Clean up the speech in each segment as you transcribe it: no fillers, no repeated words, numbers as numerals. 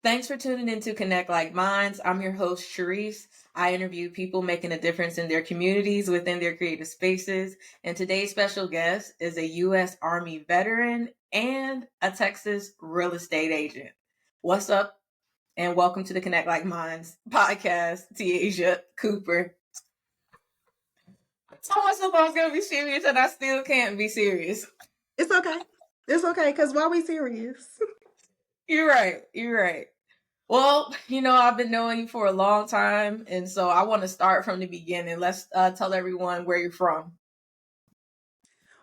Thanks for tuning in to Connect Like Minds. I'm your host, Sharice. I interview people making a difference in their communities within their creative spaces. And today's special guest is a U.S. Army veteran and a Texas real estate agent. What's up? And welcome to the Connect Like Minds podcast, Tiasia Cooper. I told myself I was going to be serious and I still can't be serious. It's okay. It's okay, because why we serious? You're right. You're right. Well, I've been knowing you for a long time, and so I want to start from the beginning. Let's tell everyone where you're from.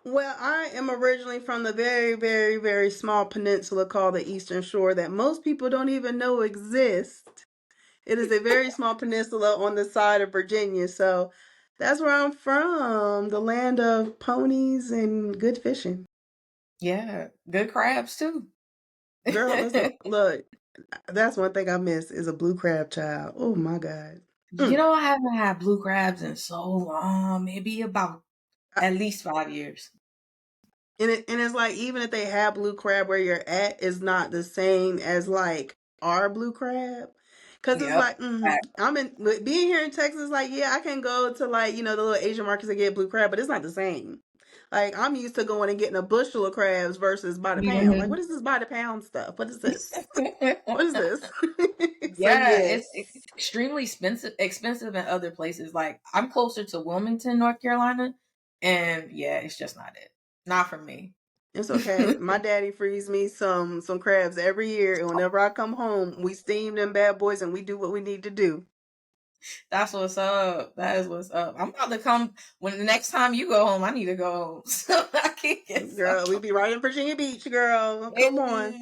Well, I am originally from the very, very, very small peninsula called the Eastern Shore that most people don't even know exists. It is a very small peninsula on the side of Virginia, so that's where I'm from, the land of ponies and good fishing. Yeah, good crabs too. Girl, listen, look, that's one thing I miss is a blue crab child. Oh my God. Mm. I haven't had blue crabs in so long, maybe about at least 5 years. And it's like even if they have blue crab where you're at, it's not the same as like our blue crab. Cause it's Yep. like I'm in being here in Texas. Like yeah, I can go to like the little Asian markets and get blue crab, but it's not the same. Like I'm used to going and getting a bushel of crabs versus by the pound. Like Mhm. what is this by the pound stuff? What is this? What is this? So Yeah, yes, it's extremely expensive in other places. Like I'm closer to Wilmington, North Carolina, and yeah, it's just not it. Not for me. it's okay. My daddy frees me some crabs every year, and whenever I come home, we steam them bad boys and we do what we need to do. That's what's up. That is what's up. I'm about to come when the next time you go home. I need to go home so I can get some. Girl, we be right in Virginia Beach, girl. Come on.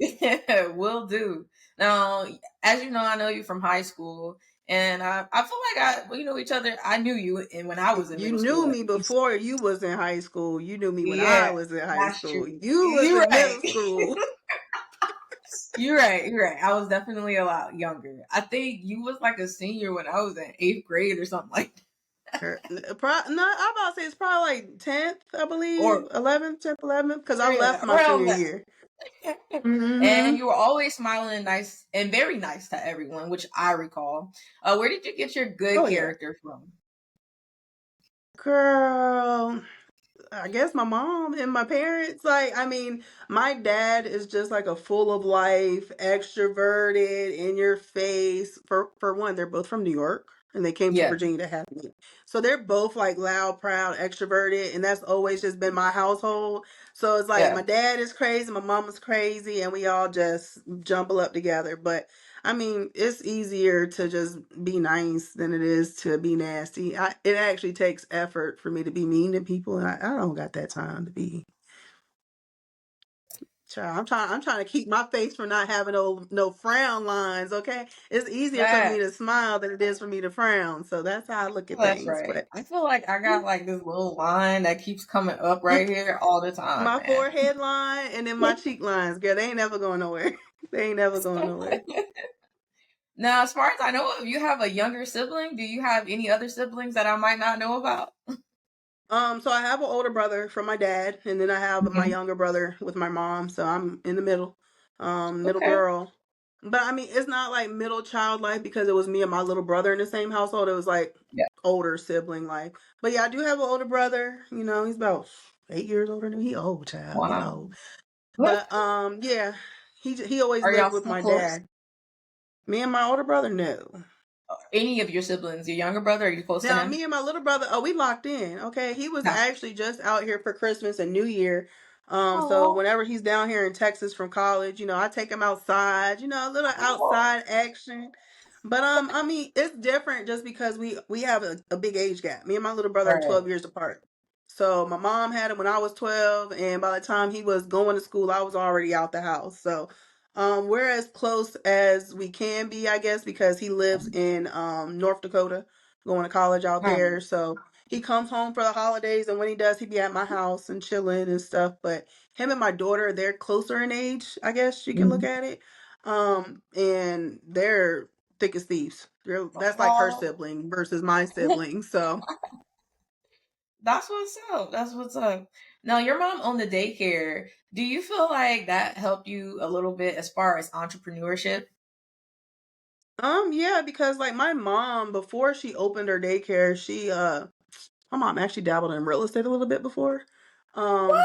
Hey, will do. Now, as you know, I know you from high school, and I feel like we know each other. I knew you, and when I was in You middle school, knew at me least. before you was in high school. You knew me when Yeah, I was in high that's school. true. You was You're in right. middle school. You're right. You're right. I was definitely a lot younger. I think you was like a senior when I was in 8th grade or something like No, I'm about to say it's probably like 10th, I believe, or 11th, 10th, 11th, because I left yeah, my around senior that. year. And Hmm. you were always smiling and nice and very nice to everyone, which I recall. Where did you get your good Oh, yeah. character from? Girl. I guess my mom and my parents. Like, I mean, my dad is just like a full of life, extroverted, in your face. For one, they're both from New York and they came to Yeah, Virginia to have me. So they're both like loud, proud, extroverted, and that's always just been my household. So it's like yeah. my dad is crazy, my mom is crazy, and we all just jumble up together. But I mean, it's easier to just be nice than it is to be nasty. It actually takes effort for me to be mean to people, and I don't got that time to be. Child, I'm trying to keep my face from not having no frown lines. Okay, it's easier for me to Facts. smile than it is for me to frown. So that's how I look at That's things. right. But I feel like I got like this little line that keeps coming up right here all the time, my man. forehead line and then my cheek lines, girl, they ain't never going nowhere. They ain't never going nowhere. Now, as far as I know, if you have a younger sibling, do you have any other siblings that I might not know about? So I have an older brother from my dad, and then I have my Mhm. younger brother with my mom. So I'm in the middle, middle Okay. girl. But I mean, it's not like middle child life because it was me and my little brother in the same household. It was like Yeah. older sibling life. But yeah, I do have an older brother. He's about 8 years older than me. He old child. He Wow. old. But yeah, he always Are lived y'all with still my close? dad. Me and my older brother, no. Any of your siblings, your younger brother, are you close to Now, him? me and my little brother, oh, we locked in. Okay, he was No. actually just out here for Christmas and New Year. So Oh, whenever he's down here in Texas from college, I take him outside. A little oh. outside action. But I mean, it's different just because we have a big age gap. Me and my little brother are Right. 12 years apart. So my mom had him when I was 12, and by the time he was going to school, I was already out the house. So we're as close as we can be, I guess, because he lives in North Dakota, going to college out there. Nice. So he comes home for the holidays, and when he does, he be at my house and chilling and stuff. But him and my daughter, they're closer in age, I guess you can look Mhm. at it. And they're thick as thieves. That's like her Oh, sibling versus my sibling. So that's what's up. That's what's up. Now, your mom owned the daycare. Do you feel like that helped you a little bit as far as entrepreneurship? Yeah, because like my mom, before she opened her daycare, my mom actually dabbled in real estate a little bit before.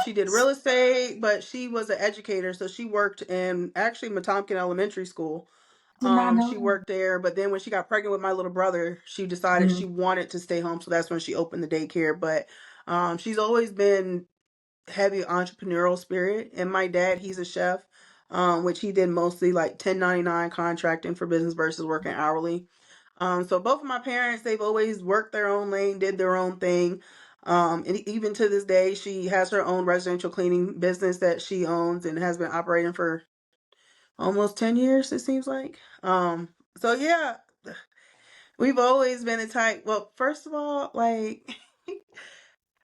She did What? real estate, but she was an educator, so she worked in actually Matomkin Elementary School. Did not She know. worked there, but then when she got pregnant with my little brother, she decided she Mhm. wanted to stay home, so that's when she opened the daycare. But she's always been heavy entrepreneurial spirit. And my dad, he's a chef, which he did mostly like 1099 contracting for business versus working hourly. So both of my parents, they've always worked their own lane, did their own thing. And even to this day, she has her own residential cleaning business that she owns and has been operating for almost 10 years, it seems like. So yeah, we've always been a type. Well, first of all, like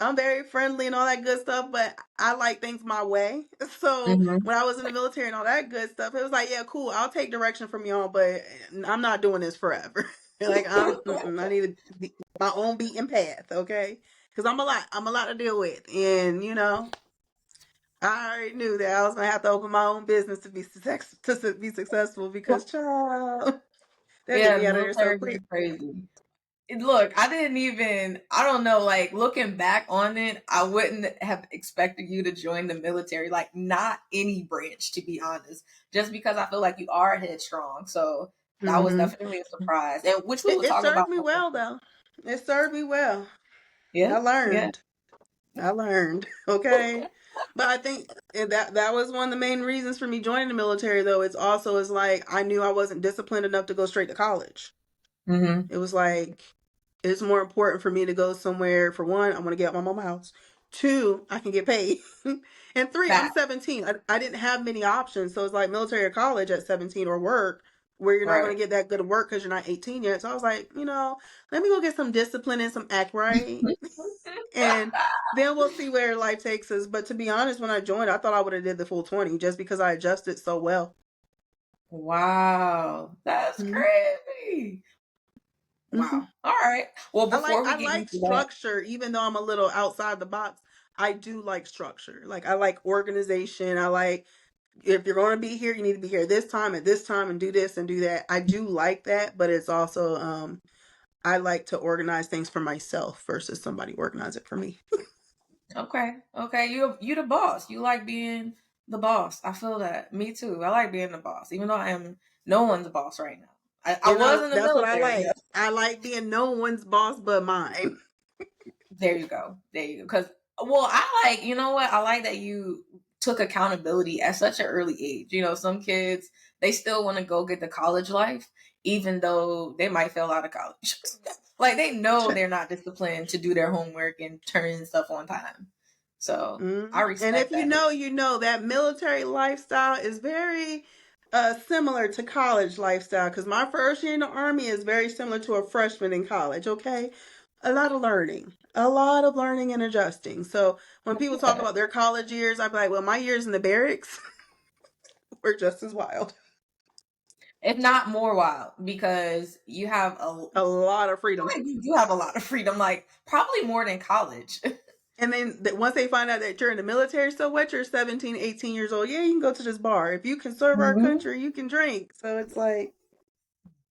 I'm very friendly and all that good stuff, but I like things my way. So Mhm. when I was in the military and all that good stuff, it was like, yeah, cool. I'll take direction from y'all, but I'm not doing this forever. Like I need to be my own beaten path, okay? Because I'm a lot to deal with, and I already knew that I was gonna have to open my own business to be successful because, child, they'll get Yeah, me the out of there so military is quick. crazy. Look, I didn't even, I don't know, like looking back on it, I wouldn't have expected you to join the military, like not any branch, to be honest, just because I feel like you are headstrong. So that was Hmm definitely a surprise, and which we It, will it talk about served me more. well, though. It served me well. I Yeah, yeah. learned. I learned. Okay. But I think that was one of the main reasons for me joining the military, though. It's also is like I knew I wasn't disciplined enough to go straight to college. Mm-hmm. It was like it's more important for me to go somewhere. For one, I want to get out my mama house. Two, I can get paid. And three, I'm Fact, 17. I didn't have many options. So it's like military or college at 17 or work where you're not going right. to get that good of work because you're not 18 yet. So I was like, let me go get some discipline and some act right. And then we'll see where life takes us. But to be honest, when I joined, I thought I would have did the full 20 just because I adjusted so well. Wow, that's hmm crazy. hmm Wow. All right. Well, before we I get like into that, structure, even though I'm a little outside the box. I do like structure. Like I like organization. I like if you're going to be here, you need to be here this time at this time and do this and do that. I do like that, but it's also I like to organize things for myself versus somebody organize it for me. okay, okay, you the boss. You like being the boss. I feel that. Me too. I like being the boss, even though I am no one's boss right now. I was in the That's what I military. like. Yes. I like being no one's boss but mine. There you go. There you go. Because well, I like you know what I like that you took accountability at such an early age. You know, some kids they still want to go get the college life, even though they might fail out of college. Like they know they're not disciplined to do their homework and turn in stuff on time. So I And if respect that. you know that military lifestyle is very similar to college lifestyle because my first year in the army is very similar to a freshman in college. Okay, a lot of learning and adjusting. So when people talk Okay. about their college years, I'm like, well, my years in the barracks were just as wild. If not more wild, because you have a A lot of freedom. you do have a lot of freedom, like probably more than college. And then once they find out that you're in the military, so what? You're 17, 18 years old. Yeah, you can go to this bar. If you can serve our Mhm. country, you can drink. So it's like,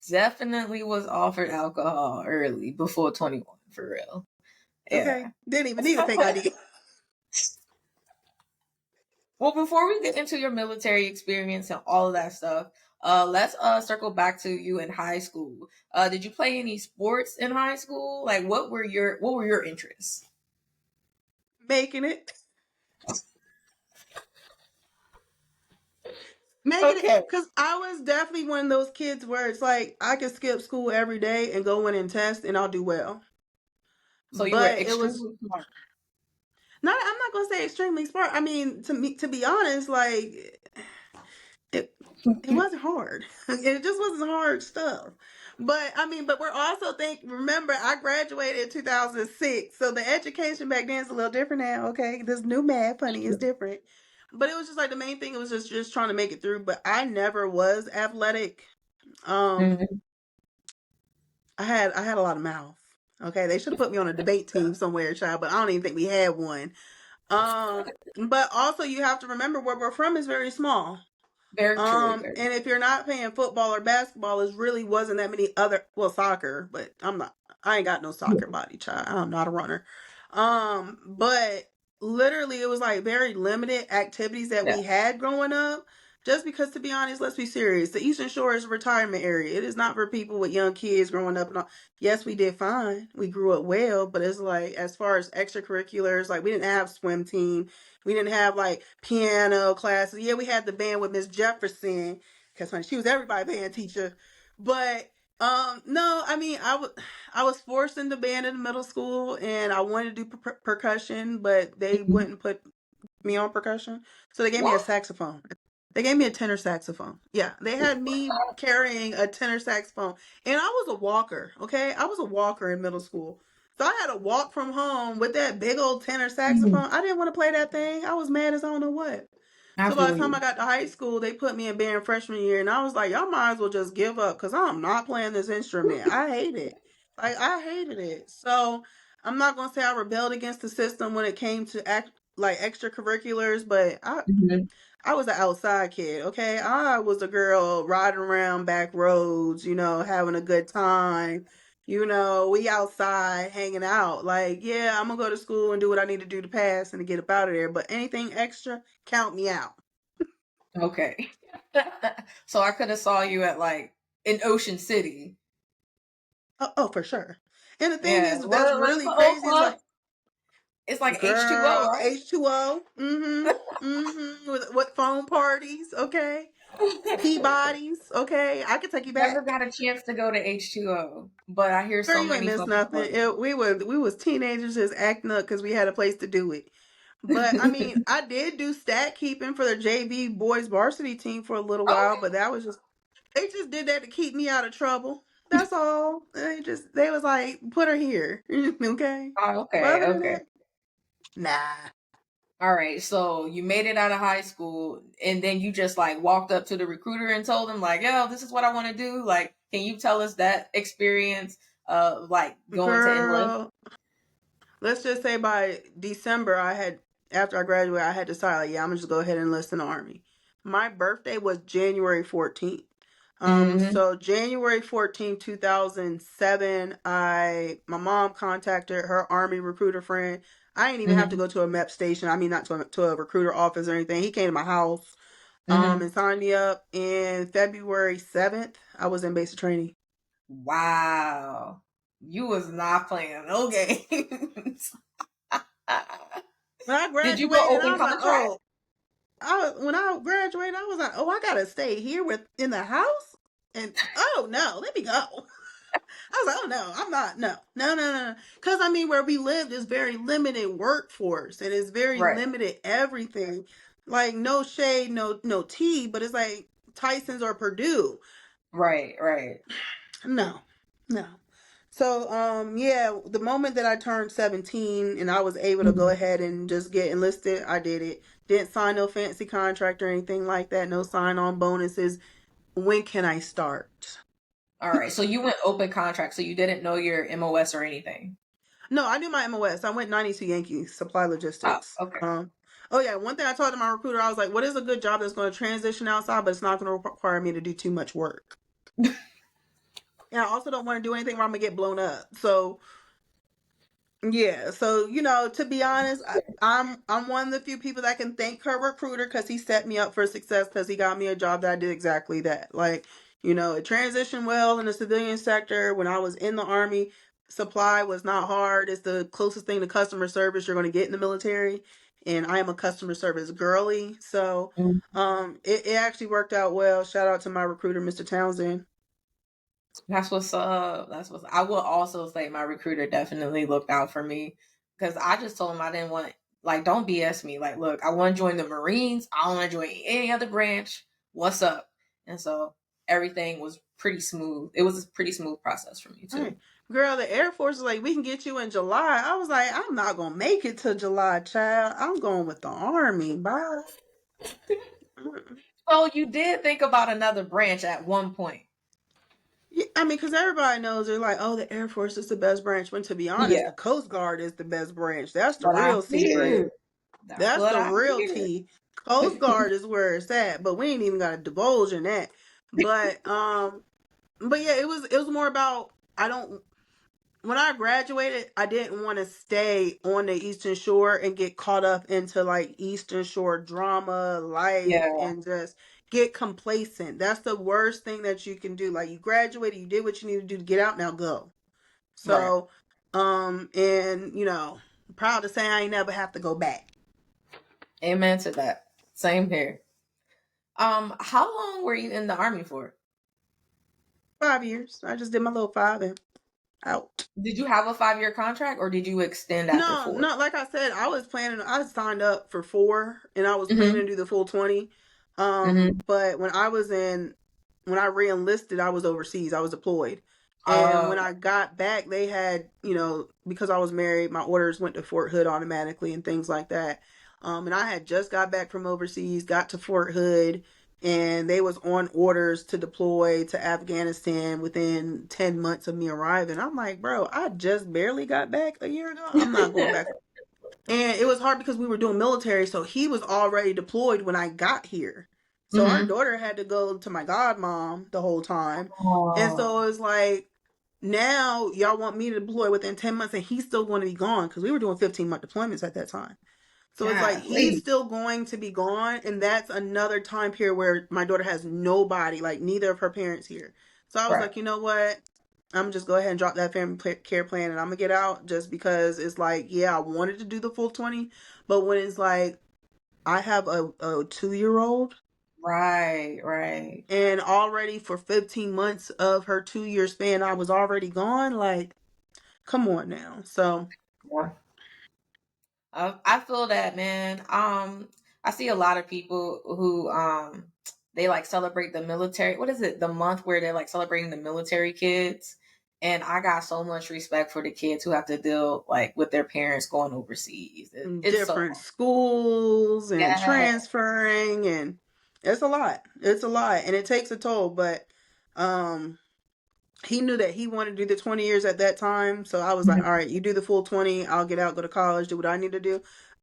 Definitely was offered alcohol early before 21 for real. okay, Yeah. didn't even need a fake ID. Well, before we get into your military experience and all of that stuff, let's circle back to you in high school. Did you play any sports in high school? Like what were your interests? Making it. Making it. Okay. Because I was definitely one of those kids where it's like I could skip school every day and go in and test and I'll do well. So you were But it was extremely smart. not, I'm not going to say extremely smart. I mean, to be honest, like it it wasn't hard. It just wasn't hard stuff. But I mean, but we're also remember I graduated in 2006. So the education back then is a little different now, okay? This new math, honey, is different. But it was just like the main thing was just trying to make it through, but I never was athletic. Um Mhm. I had a lot of mouth. Okay, they should have put me on a debate team somewhere, child, but I don't even think we had one. Um but also you have to remember where we're from is very small. Very true. Very And if you're not paying football or basketball, it really wasn't that many other, well, soccer, but I ain't got no soccer true. body, child. I'm not a runner. But literally it was like very limited activities that Yeah. we had growing up. Just because, to be honest, let's be serious. The Eastern Shore is a retirement area. It is not for people with young kids growing up and all. Yes, we did fine. We grew up well, but it's like as far as extracurriculars, like we didn't have swim team. We didn't have like piano classes. Yeah, we had the band with Miss Jefferson because honey, she was everybody band teacher. But no, I mean I was forced into band in middle school and I wanted to do percussion, but they Mhm. wouldn't put me on percussion. So they gave me a What? saxophone. They gave me a tenor saxophone. Yeah, they had me carrying a tenor saxophone. And I was a walker, okay? I was a walker in middle school. So I had to walk from home with that big old tenor Mhm. saxophone. I didn't want to play that thing. I was mad as I don't know what. I So by the feel time I you. got to high school, they put me in band freshman year, and I was like, y'all might as well just give up because I'm not playing this instrument. I hate it. Like I hated it. So I'm not gonna say I rebelled against the system when it came to like extracurriculars, but Mhm. I was an outside kid, okay? I was a girl riding around back roads, having a good time. We outside hanging out. Like, yeah, I'm gonna go to school and do what I need to do to pass and to get up out of there. But anything extra, count me out. Okay. So I could have saw you at like in Ocean City. Oh, for sure. And the thing Yeah. is, that's What is really the old crazy. Is club? like, It's like H2O, girl, H2O. With phone parties, okay? right? Peabody's, okay? I could take you Never back. got a chance to go to H2O, but I hear Girl, so you ain't many missed folks nothing. love it. We was teenagers just acting up because we had a place to do it. But I mean, I did do stat keeping for the JV boys varsity team for a little while, but that was just they just did that to keep me out of trouble. That's all. They was like, put her here, okay. Oh, But okay, other than okay. that, nah. All right, so you made it out of high school, and then you just like walked up to the recruiter and told him like, "Yo, this is what I want to do." Like, can you tell us that experience of like going to enlist? Girl, let's just say by December, after I graduated, I had decided, like, yeah, I'm gonna just go ahead and enlist in the Army. My birthday was January 14th. Mm-hmm. So January 14th, 2007, my mom contacted her Army recruiter friend. I didn't even have to Mm-hmm. go to a MEP station. I mean, not to a recruiter office or anything. He came to my house, Mm-hmm. and signed me up. And February 7th, I was in basic training. Wow, you was not playing no games. When I Did you go graduated, I open was like, contract? oh, when I graduated, I was like, oh, I gotta stay here in the house, and oh no, let me go. I was like, oh no, I'm not, no, no, no, no, because I mean, where we lived is very limited workforce, and it's very Right, limited everything. Like no shade, no tea, but it's like Tyson's or Purdue. right, right. No, no. So, yeah, the moment that I turned 17 and I was able to go Mhm. ahead and just get enlisted, I did it. Didn't sign no fancy contract or anything like that, no sign on bonuses. When can I start? All right, so you went open contract, so you didn't know your MOS or anything. No, I knew my MOS. I went 92 Yankees, supply Oh, logistics. okay. Oh yeah, one thing I told my recruiter, I was like, what is a good job that's going to transition outside, but it's not going to require me to do too much work. And I also don't want to do anything where I'm going to get blown up. So yeah, so to be honest, I'm one of the few people that can thank her recruiter because he set me up for success because he got me a job that I did exactly that. Like, it transitioned well in the civilian sector. When I was in the Army, supply was not hard. It's the closest thing to customer service you're going to get in the military, and I am a customer service girly, so Mm. it actually worked out well. Shout out to my recruiter, Mr. Townsend. That's what's up. I will also say my recruiter definitely looked out for me because I just told him I didn't want like don't BS me. Like, look, I want to join the Marines. I don't want to join any other branch. What's up? And so everything was pretty smooth. It was a pretty smooth process for me All too. right. Girl, the Air Force is like, we can get you in July. I was like, I'm not gonna make it to July, child. I'm going with the Army. Bye. Mm. So you did think about another branch at one point. Yeah, I mean, because everybody knows they're like, oh, the Air Force is the best branch. When to be honest, Yeah, the Coast Guard is the best branch. That's the but I real secret. hear that's That's what the I real hear. tea. Coast Guard is where it's at, but we ain't even got to divulge in that. But yeah, it was more about I don't when I graduated, I didn't want to stay on the Eastern Shore and get caught up into like Eastern Shore drama, life, Yeah, and just get complacent. That's the worst thing that you can do. Like you graduated, you did what you need to do to get out, now go. right. So, and proud to say I ain't never have to go back. Amen to that. Same here. How long were you in the army for? 5 years. I just did my little five and out. Did you have a 5-year contract or did you extend after No, 4? not like I said. I signed up for 4, and I was planning Mm-hmm. to do the full 20. Mm-hmm. But when I re-enlisted, I was overseas. I was deployed, and when Oh, I got back, they had because I was married, my orders went to Fort Hood automatically and things like that. And I had just got back from overseas, got to Fort Hood, and they was on orders to deploy to Afghanistan within 10 months of me arriving. I'm like, bro, I just barely got back a year ago. I'm not going back. And it was hard because we were doing military, so he was already deployed when I got here. So our mm-hmm. daughter had to go to my godmom the whole time. And Oh, so it's like, now y'all want me to deploy within 10 months and he's still going to be gone because we were doing 15-month deployments at that time. So it's like he's golly. still going to be gone, and that's another time period where my daughter has nobody, like neither of her parents here. So I was Right. like, you know what? I'm just go ahead and drop that family care plan, and I'm gonna get out just because it's like, yeah, I wanted to do the full 20, but when it's like I have a 2-year old, Right, right. and already for 15 months of her 2-year span, I was already gone. Like, come on now. So Yeah. I feel that, man. I see a lot of people who they like celebrate the military. What is it? The month where they're like celebrating the military kids. And I got so much respect for the kids who have to deal like with their parents going overseas. It's so different schools and yeah. transferring, and it's a lot. It's a lot, and it takes a toll. But um, he knew that he wanted to do the 20 years at that time. So I was like, all right, you do the full 20. I'll get out, go to college, do what I need to do.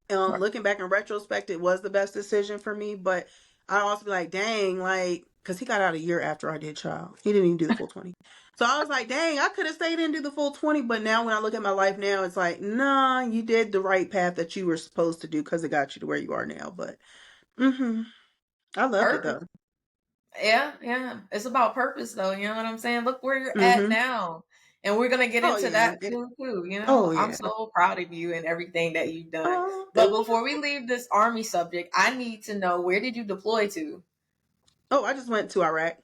Looking back in retrospect, it was the best decision for me. But I also be like, dang, like, because he got out a year after I did child. He didn't even do the full 20. So I was like, dang, I could have stayed in and do the full 20. But now when I look at my life now, it's like, nah, you did the right path that you were supposed to do because it got you to where you are now. But I loved it Purpose. though. Yeah, yeah. It's about purpose though, you know what I'm saying? Look where you're at Mm-hmm. now. And we're gonna get Oh, into yeah. that too, you know? Oh, I'm yeah. so proud of you and everything that you've done. Oh, But thank before we you. leave this army subject, I need to know, where did you deploy to? Oh, I just went to Iraq.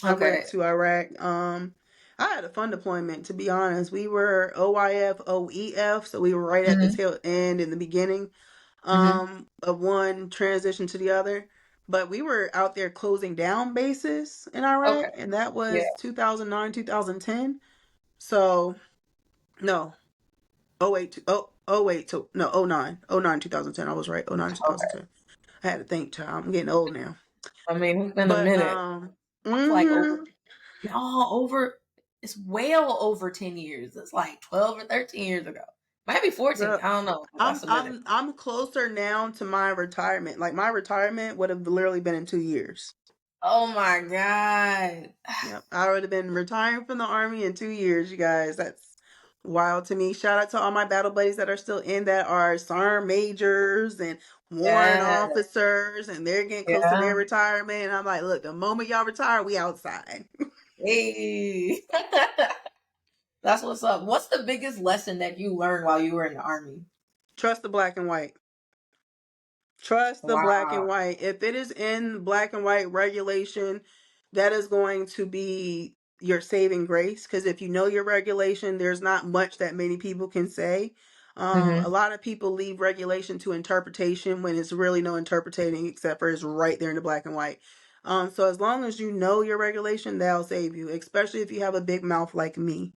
I went Okay. to Iraq. I had a fun deployment, to be honest. We were OIF, OEF, so we were right at the Mhm. tail end in the beginning Mhm. of one transition to the other. But we were out there closing down bases in Iraq, Okay. and that Yeah. was 2009, 2010. So, no, oh 08 to, oh wait to, no, oh 09, oh 09, 2010. I was right, oh 09, Okay. 2010. I had to think, child. I'm getting old now. I mean, it's been a But, minute. I feel like over mm-hmm. no, over it's well over 10 years. It's like 12 or 13 years ago. Maybe 14. Girl, I don't know, but I'm that's a minute. I'm I'm closer now to my retirement. Like my retirement would have literally been in 2 years. Oh my god. Yep, I would have been retiring from the army in 2 years. You guys, that's wild to me. Shout out to all my battle buddies that are still in that are sergeant majors and warrant Yeah. officers, and they're getting close to their Yeah. retirement. And I'm like, look, the moment y'all retire, we outside. Hey. That's what's up. What's the biggest lesson that you learned while you were in the army? Trust the black and white. Trust the black and Wow. white. If it is in black and white regulation, that is going to be your saving grace. Because if you know your regulation, there's not much that many people can say. A Hmm. lot of people leave regulation to interpretation when it's really no interpreting except for it's right there in the black and white. So as long as you know your regulation, that'll save you, especially if you have a big mouth like me.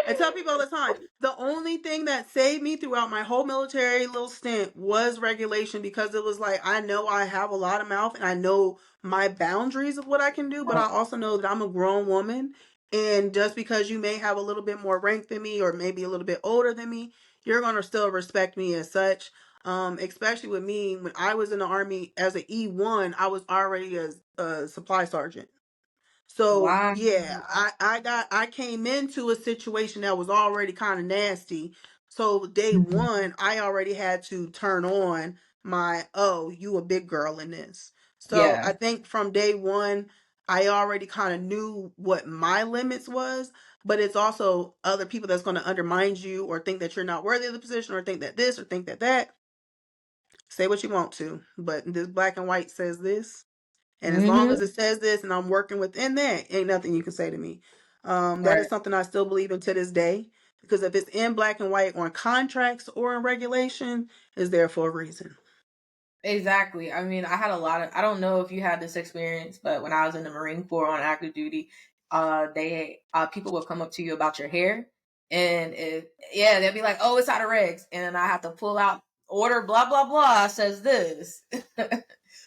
I tell people all the time, the only thing that saved me throughout my whole military little stint was regulation because it was like, I know I have a lot of mouth and I know my boundaries of what I can do, but I also know that I'm a grown woman. And just because you may have a little bit more rank than me or maybe a little bit older than me, you're going to still respect me as such. Especially with me, when I was in the Army as an E1, I was already a supply sergeant. So Wow. yeah, I came into a situation that was already kind of nasty. So day Mhm. one, I already had to turn on my, oh, you a big girl in this. So Yeah. I think from day one, I already kind of knew what my limits was, but it's also other people that's going to undermine you or think that you're not worthy of the position or think that this or think that that. Say what you want to, but this black and white says this. And as long Hmm. as it says this and I'm working within that, ain't nothing you can say to me. That is Right. something I still believe in to this day. Because if it's in black and white on contracts or in regulation, it's there for a reason. Exactly. I mean, I had a lot of, I don't know if you had this experience, but when I was in the Marine Corps on active duty, they people would come up to you about your hair, and yeah, they'd be like, "Oh, it's out of regs," and then I have to pull out order blah blah blah says this.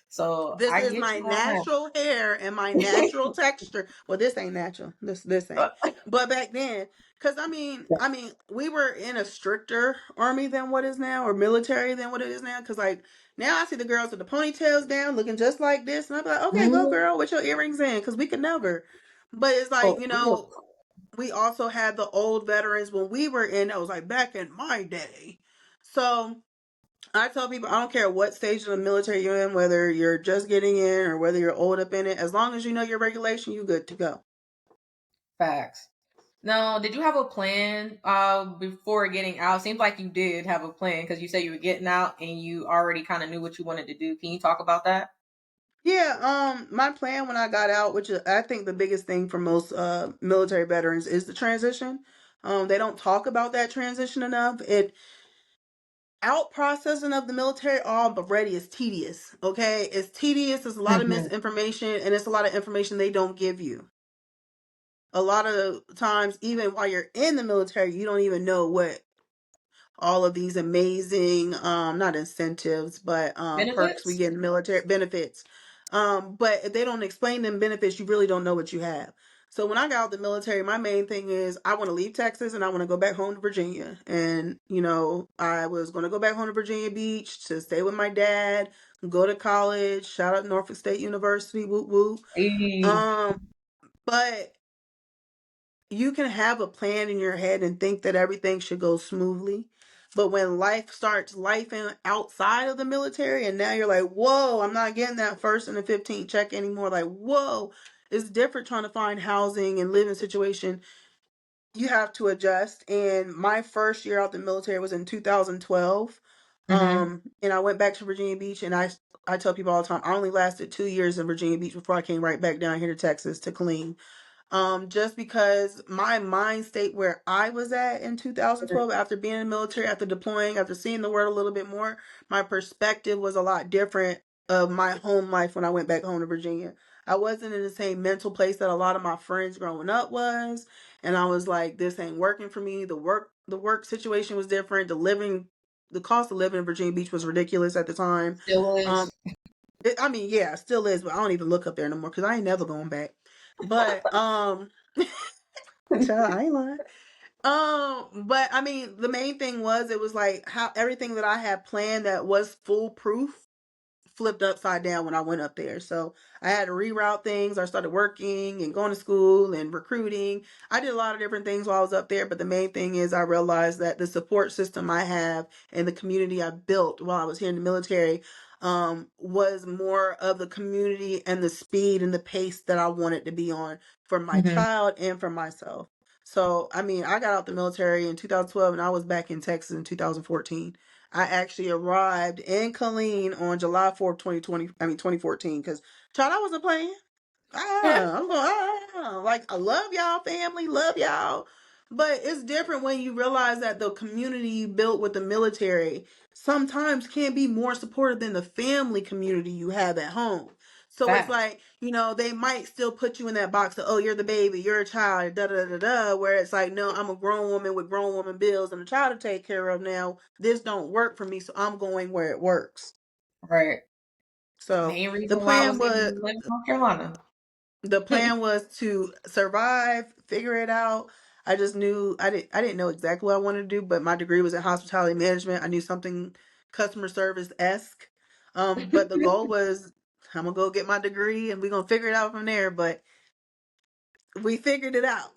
So This I is get my you on natural hair and my natural texture. Well, this ain't natural. This ain't. that. But back then, because I mean, we were in a stricter army than what is now, or military than what it is now. Because like now, I see the girls with the ponytails down, looking just like this, and I'm like, okay, go Mhm. girl, with your earrings in, because we could never. But it's like Oh, look. we also had the old veterans when we were in. That was like back in my day. So I tell people I don't care what stage of the military you're in, whether you're just getting in or whether you're old up in it, as long as you know your regulation, you good to go. Facts. Now, did you have a plan before getting out? Seems like you did have a plan because you said you were getting out and you already kind of knew what you wanted to do. Can you talk about that? Yeah, my plan when I got out, which is I think the biggest thing for most military veterans is the transition. They don't talk about that transition enough. It out processing of the military already is tedious. Okay, it's tedious. There's a lot of Mhm. misinformation, and it's a lot of information they don't give you. A lot of times, even while you're in the military, you don't even know what all of these amazing not incentives but perks we Benefits? get in military benefits, but if they don't explain them benefits, you really don't know what you have. So when I got out the military, my main thing is I want to leave Texas and I want to go back home to Virginia. And I was going to go back home to Virginia Beach to stay with my dad, go to college, shout out Norfolk State University, whoop whoop. Hey. um but you can have a plan in your head and think that everything should go smoothly. But when life starts life in outside of the military, and now you're like, whoa, I'm not getting that first and the 15th check anymore. Like, whoa, it's different trying to find housing and living situation. You have to adjust. And my first year out the military was in 2012. Mm-hmm. And I went back to Virginia Beach, and I tell people all the time, I only lasted 2 years in Virginia Beach before I came right back down here to Texas to clean. Just because my mind state where I was at in 2012, after being in the military, after deploying, after seeing the world a little bit more, my perspective was a lot different of my home life when I went back home to Virginia. I wasn't in the same mental place that a lot of my friends growing up was, and I was like, this ain't working for me. The work situation was different. The cost of living in Virginia Beach was ridiculous at the time. Still Um, is. I mean, yeah, it still is, but I don't even look up there no more because I ain't never going back. But child, I ain't lying. But I mean, the main thing was it was like how everything that I had planned that was foolproof flipped upside down when I went up there. So I had to reroute things. I started working and going to school and recruiting. I did a lot of different things while I was up there, but the main thing is I realized that the support system I have and the community I built while I was here in the military was more of the community and the speed and the pace that I wanted to be on for my Mm-hmm. child and for myself. So, I mean, I got out the military in 2012 and I was back in Texas in 2014. I actually arrived in Killeen on July 4th, 2020. I mean 2014. Because child, I wasn't playing. I'm going. Like I love y'all, family, love y'all. But it's different when you realize that the community you built with the military sometimes can be more supportive than the family community you have at home. So it's Fact. like, they might still put you in that box of, oh, you're the baby, you're a child, da da da da, where it's like, no, I'm a grown woman with grown woman bills and a child to take care of now. This don't work for me, so I'm going where it works. Right. So Main the reason why I plan was able was to live in North Carolina. the plan was to survive, figure it out. I just knew I didn't know exactly what I wanted to do, but my degree was in hospitality management. I knew something customer service-esque. But the goal was, I'm gonna go get my degree and we're gonna figure it out from there. But we figured it out.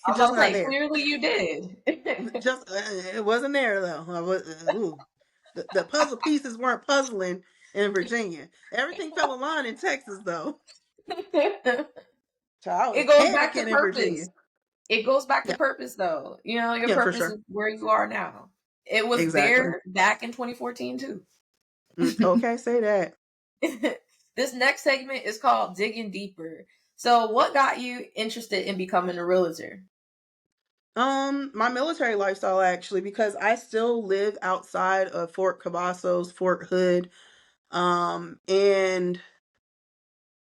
I was Just gonna not say, there. clearly you did. Just it wasn't there though. I was, ooh. The puzzle pieces weren't puzzling in Virginia. Everything fell in line in Texas though. So I was It goes back to panicking in purpose. Virginia. It goes back to Yeah, purpose, though. You know, your yeah, for purpose sure. is where you are now. It was Exactly. there back in 2014 too. Okay, say that. This next segment is called Digging Deeper. So, what got you interested in becoming a realtor? My military lifestyle actually, because I still live outside of Fort Cavazos, Fort Hood. And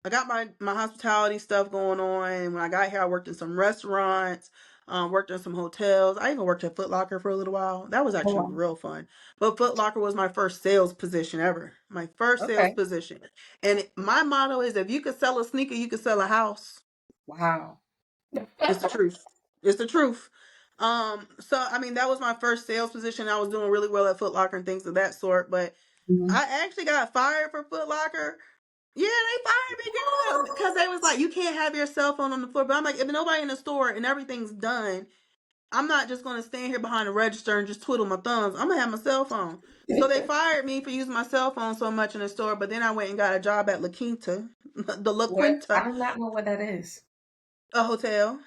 I got my hospitality stuff going on. And when I got here, I worked in some restaurants, worked in some hotels. I even worked at Foot Locker for a little while. That was Oh, actually wow. real fun. But Foot Locker was my first sales position ever. My first sales Okay. position. And my motto is if you could sell a sneaker, you could sell a house. Wow. It's the truth. It's the truth. So I mean that was my first sales position. I was doing really well at Foot Locker and things of that sort. But Mhm. I actually got fired for Foot Locker. Yeah, they fired me, girl, because they was like, you can't have your cell phone on the floor. But I'm like, if nobody in the store and everything's done, I'm not just gonna stand here behind the register and just twiddle my thumbs. I'm gonna have my cell phone. So they fired me for using my cell phone so much in the store. But then I went and got a job at La Quinta, the La What? I Quinta, do not know what that is. a hotel,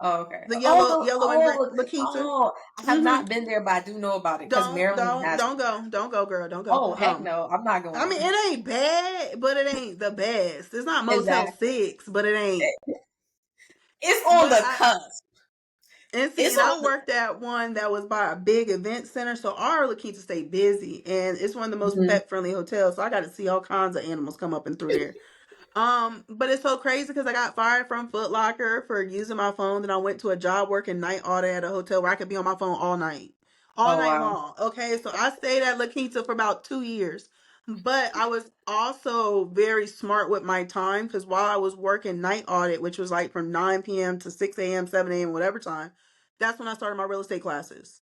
Oh, okay. the Oh, yellow and green La Quinta. oh, I have Mm-hmm. not been there, but I do know about it because Maryland has it. Don't go, girl, don't go. Oh, heck no, I'm not I mean, going. it ain't bad, but it ain't the best. It's not Motel Exactly. 6, but it ain't. It's on But the cusp. and see, It's and I on the. worked at one that was by a big event center, so our La Quinta stay busy, and it's one of the most Mhm. pet friendly hotels. So I got to see all kinds of animals come up and through there. But it's so crazy because I got fired from Foot Locker for using my phone. Then I went to a job working night audit at a hotel where I could be on my phone all Oh night wow. long. Okay, so I stayed at La Quinta for about 2 years. But I was also very smart with my time because while I was working night audit, which was like from 9 p.m. to 6 a.m., 7 a.m., whatever time, that's when I started my real estate classes.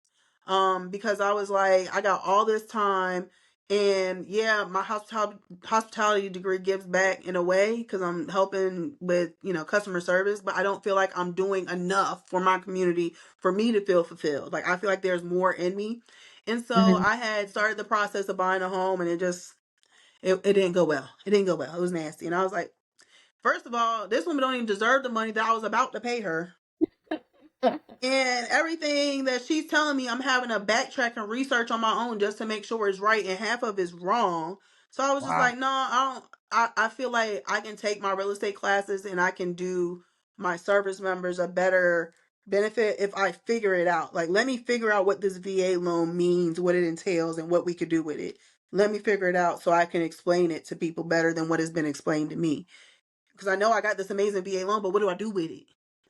Because I was like, I got all this time, and yeah, my hospitality degree gives back in a way because I'm helping with customer service, but I don't feel like I'm doing enough for my community for me to feel fulfilled. Like I feel like there's more in me, and so Mhm. I had started the process of buying a home, and it didn't go well. It didn't go well. It was nasty, and I was like, first of all, this woman don't even deserve the money that I was about to pay her. And everything that she's telling me, I'm having to backtrack and research on my own just to make sure it's right, and half of it's wrong. So I was just Wow. like, no, I don't. I feel like I can take my real estate classes and I can do my service members a better benefit if I figure it out. Like, let me figure out what this VA loan means, what it entails, and what we could do with it. Let me figure it out so I can explain it to people better than what has been explained to me. Because I know I got this amazing VA loan, but what do I do with it?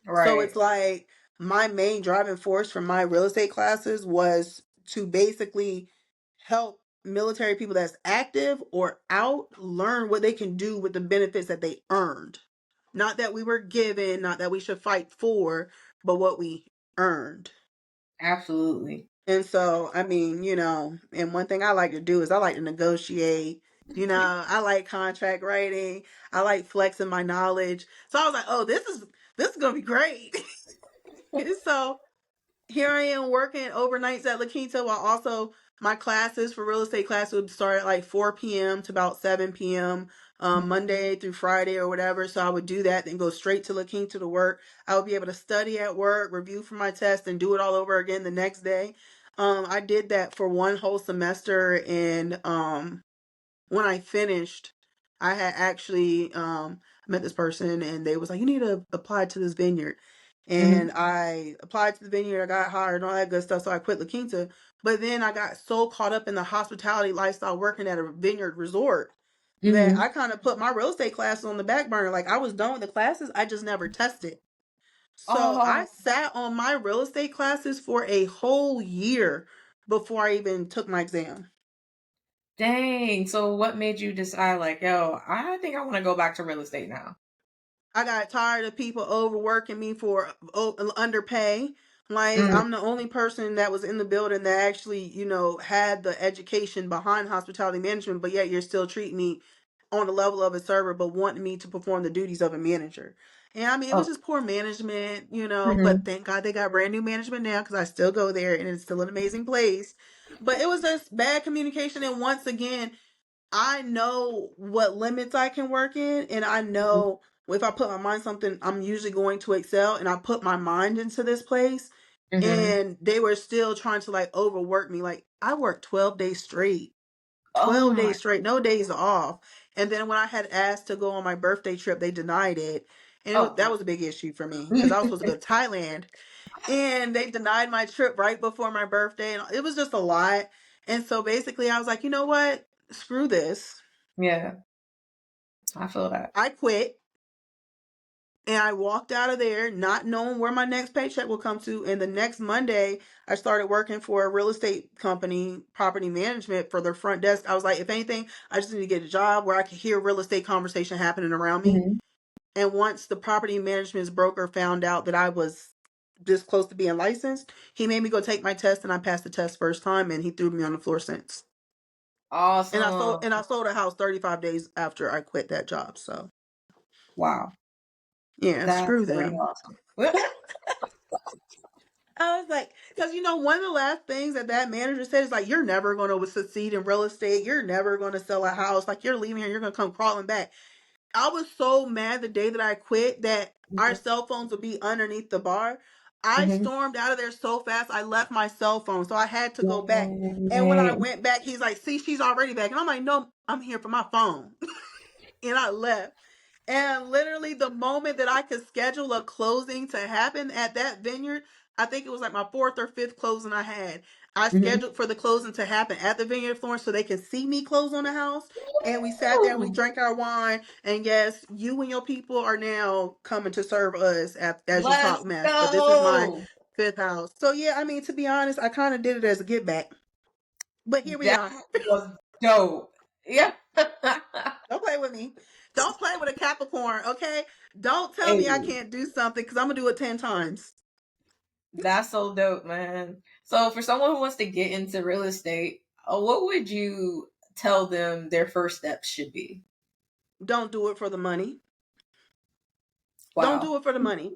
So Right. it's like my main driving force for my real estate classes was to basically help military people that's active or out learn what they can do with the benefits that they earned. Not that we were given, not that we should fight for, but what we earned. Absolutely. And so, I mean, and one thing I like to do is I like to negotiate. I like contract writing. I like flexing my knowledge. So I was like, oh, this is gonna be great. So here I am working overnights at La Quinta while also my classes for real estate classes would start at like 4 p.m. to about 7 p.m. Monday through Friday or whatever. So I would do that, then go straight to La Quinta to work. I would be able to study at work, review for my test, and do it all over again the next day. I did that for one whole semester, and when I finished, I had actually met this person, and they was like, "You need to apply to this vineyard." And Mhm. I applied to the vineyard. I got hired and all that good stuff. So I quit La Quinta. But then I got so caught up in the hospitality lifestyle, working at a vineyard resort, that Mhm. I kind of put my real estate classes on the back burner. Like I was done with the classes, I just never tested. So I Oh, sat on my real estate classes for a whole year before I even took my exam. dang. So, what made you decide, like, yo, I think I want to go back to real estate now? I got tired of people overworking me for underpay. Like, Mm, I'm the only person that was in the building that actually, had the education behind hospitality management, but yet you're still treating me on the level of a server, but wanting me to perform the duties of a manager. And I mean, it was oh, just poor management, but mhm, thank God they got brand new management now because I still go there and it's still an amazing place. But it was just bad communication. And once again, I know what limits I can work in, and I mhm, know if I put my mind something, I'm usually going to excel. And I put my mind into this place, mhm. and they were still trying to like overwork me. Like I worked 12 days straight, Oh 12 my. days straight, no days off. And then when I had asked to go on my birthday trip, they denied it. And Oh that God. was a big issue for me because I was supposed to go to Thailand, and they denied my trip right before my birthday. And it was just a lot. And so basically, I was like, you know what? Screw this. Yeah, I feel that. I quit. And I walked out of there not knowing where my next paycheck will come to. And the next Monday, I started working for a real estate company, property management for their front desk. I was like, if anything, I just need to get a job where I can hear real estate conversation happening around me. Mhm. And once the property management broker found out that I was this close to being licensed, he made me go take my test, and I passed the test first time, and he threw me on the floor since. Awesome. And I sold a house 35 days after I quit that job. So Wow. yeah, That's screw pretty them. awesome. I was like, because one of the last things that manager said is like, you're never going to succeed in real estate. You're never going to sell a house. Like, you're leaving here, you're going to come crawling back. I was so mad the day that I quit that our Mhm, cell phones would be underneath the bar. I mhm. stormed out of there so fast, I left my cell phone. So I had to go back. And when I Dang. went back, he's like, see, she's already back. And I'm like, no, I'm here for my phone. And I left. And literally, the moment that I could schedule a closing to happen at that vineyard, I think it was like my fourth or fifth closing I had. I Mhm. scheduled for the closing to happen at the vineyard, Florence, so they can see me close on the house. And we sat there and we Ooh, drank our wine. And yes, you and your people are now coming to serve us as you let's talk mess. But this is my go. fifth house. So yeah, I mean, to be honest, I kind of did it as a get back. But here we That are. was dope. Yeah. Don't play with me. Don't play with a Capricorn, okay? Don't tell me I Hey, can't do something because I'm gonna do it 10 times. that's so dope, man. So for someone who wants to get into real estate, what would you tell them their first steps should be? Don't do it for the money. Don't Wow. do it for the money.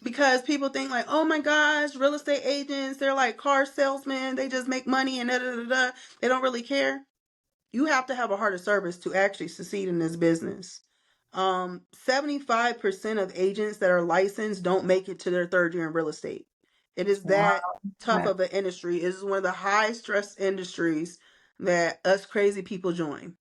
Because people think like, oh my gosh, real estate agents, they're like car salesmen, they just make money and da da da da. They don't really care. You have to have a heart of service to actually succeed in this business. 75% of agents that are licensed don't make it to their third year in real estate. It is Wow. that tough of an industry. It is one of the high stress industries that us crazy people join.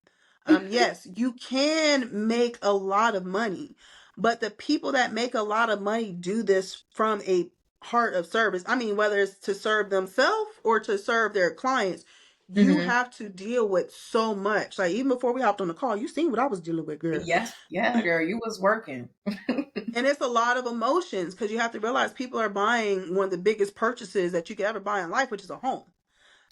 Yes, you can make a lot of money, but the people that make a lot of money do this from a heart of service. I mean, whether it's to serve themselves or to serve their clients, you Hmm. have to deal with so much. Like even before we hopped on the call, you seen what I was dealing with, girl. Yes, yeah, girl, you was working. And it's a lot of emotions because you have to realize people are buying one of the biggest purchases that you could ever buy in life, which is a home.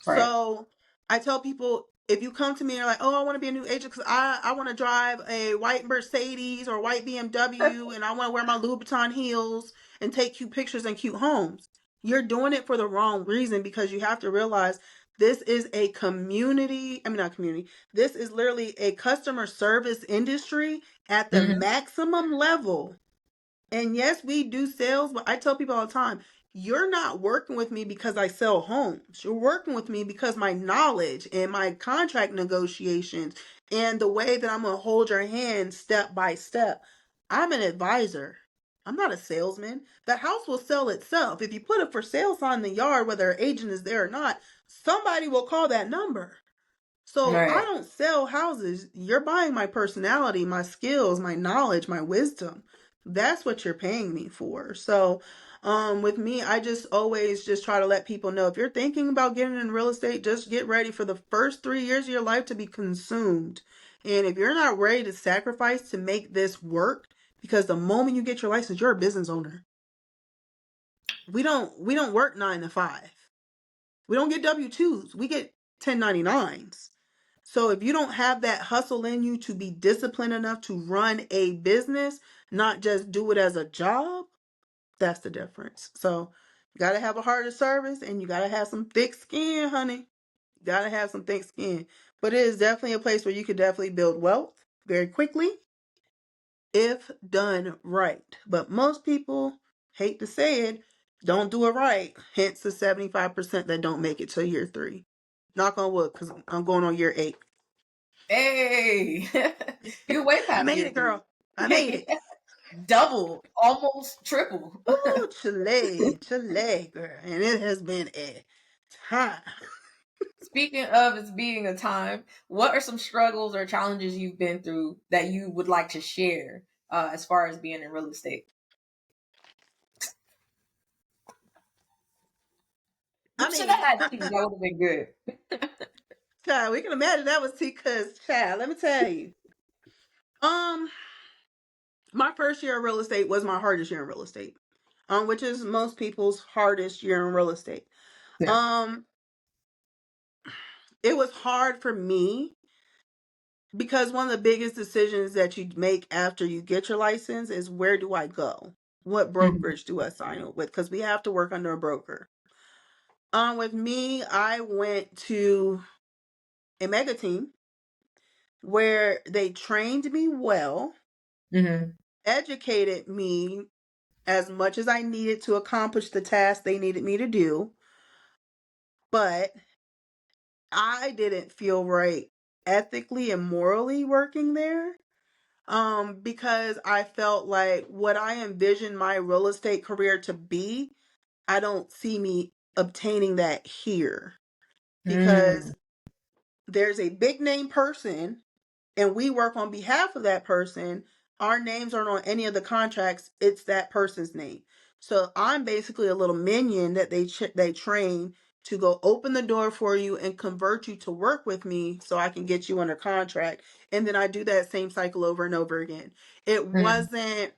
Right. So I tell people, if you come to me and you're like, oh, I want to be a new agent because I want to drive a white Mercedes or white BMW and I want to wear my Louboutin heels and take cute pictures and cute homes, you're doing it for the wrong reason because you have to realize this is a community. I mean, not community. This is literally a customer service industry at the Hmm. maximum level. And yes, we do sales, but I tell people all the time, you're not working with me because I sell homes. You're working with me because my knowledge and my contract negotiations and the way that I'm going to hold your hand step by step. I'm an advisor. I'm not a salesman. The house will sell itself. If you put a for sale sign in the yard, whether an agent is there or not, somebody will call that number. So I Right. don't sell houses. You're buying my personality, my skills, my knowledge, my wisdom. That's what you're paying me for. So with me, I just always just try to let people know if you're thinking about getting in real estate, just get ready for the first 3 years of your life to be consumed. And if you're not ready to sacrifice to make this work, because the moment you get your license, you're a business owner. We don't work 9 to 5. We don't get W-2s. We get 1099s. So if you don't have that hustle in you to be disciplined enough to run a business, not just do it as a job, that's the difference. So Gotta have a heart of service, and you gotta have some thick skin, honey. Gotta have some thick skin. But it is definitely a place where you could definitely build wealth very quickly if done right. But most people, hate to say it, don't do it right. Hence the 75% that don't make it to year 3. Knock on wood, because I'm going on year 8. Hey, you way I past made year it, girl. I made it. double, almost triple. Ooh, Chile, girl. And it has been a time. Speaking of it being a time, what are some struggles or challenges you've been through that you would like to share as far as being in real estate? You I should have mean, had tea. That would have been good. child, we can imagine that was because, child, let me tell you. Um, my first year of real estate was my hardest year in real estate. Which is most people's hardest year in real estate. Yeah. Um, it was hard for me because one of the biggest decisions that you make after you get your license is, where do I go? What Mhm. brokerage do I sign up with? Because we have to work under a broker. With me, I went to a mega team where they trained me well, Mhm. educated me as much as I needed to accomplish the task they needed me to do, but I didn't feel right ethically and morally working there. Because I felt like what I envisioned my real estate career to be, I don't see me obtaining that here, because Mm. there's a big name person and we work on behalf of that person. Our names aren't on any of the contracts. It's that person's name. So I'm basically a little minion that they train to go open the door for you and convert you to work with me so I can get you under contract. And then I do that same cycle over and over again. It Mm. wasn't,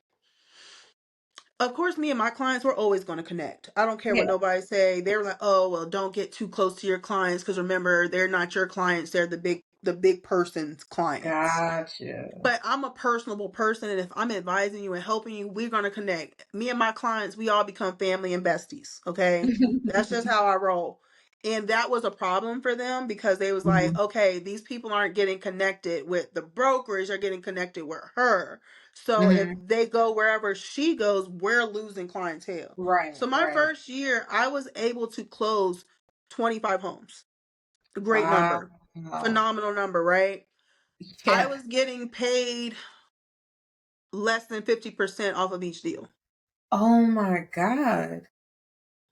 of course, me and my clients were always going to connect. I don't care what Yeah. nobody say. They were like, "Oh, well, don't get too close to your clients, because remember, they're not your clients. They're the big person's clients." Gotcha. But I'm a personable person, and if I'm advising you and helping you, we're gonna connect. Me and my clients, we all become family and besties. Okay, that's just how I roll. And that was a problem for them, because they was like, Mhm. okay, these people aren't getting connected with the brokerage; they're getting connected with her. So if Mhm. they go wherever she goes, we're losing clientele. Right. So my Right. first year, I was able to close 25 homes. A great Wow. number, phenomenal number, right? I Yeah. was getting paid less than 50% off of each deal. Oh my God.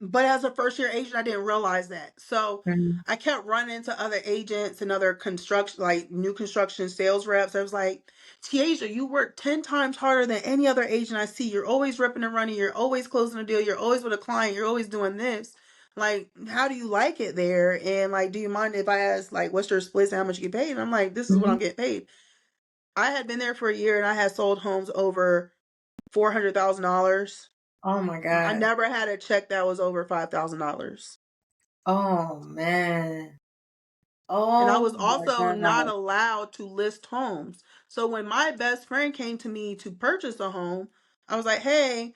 But as a first year agent, I didn't realize that. So Mhm. I kept running into other agents and other construction, like new construction sales reps. I was like, Tiaja, you work 10 times harder than any other agent I see. You're always ripping and running. You're always closing a deal. You're always with a client. You're always doing this. Like, how do you like it there? And like, do you mind if I ask, like, what's your splits and how much you get paid? And I'm like, this is what I'm Mhm. getting paid. I had been there for a year and I had sold homes over $400,000. Oh my I God. never had a check that was over $5,000. Oh man. And I Oh was my also not God. allowed to list homes. So when my best friend came to me to purchase a home, I was like, hey,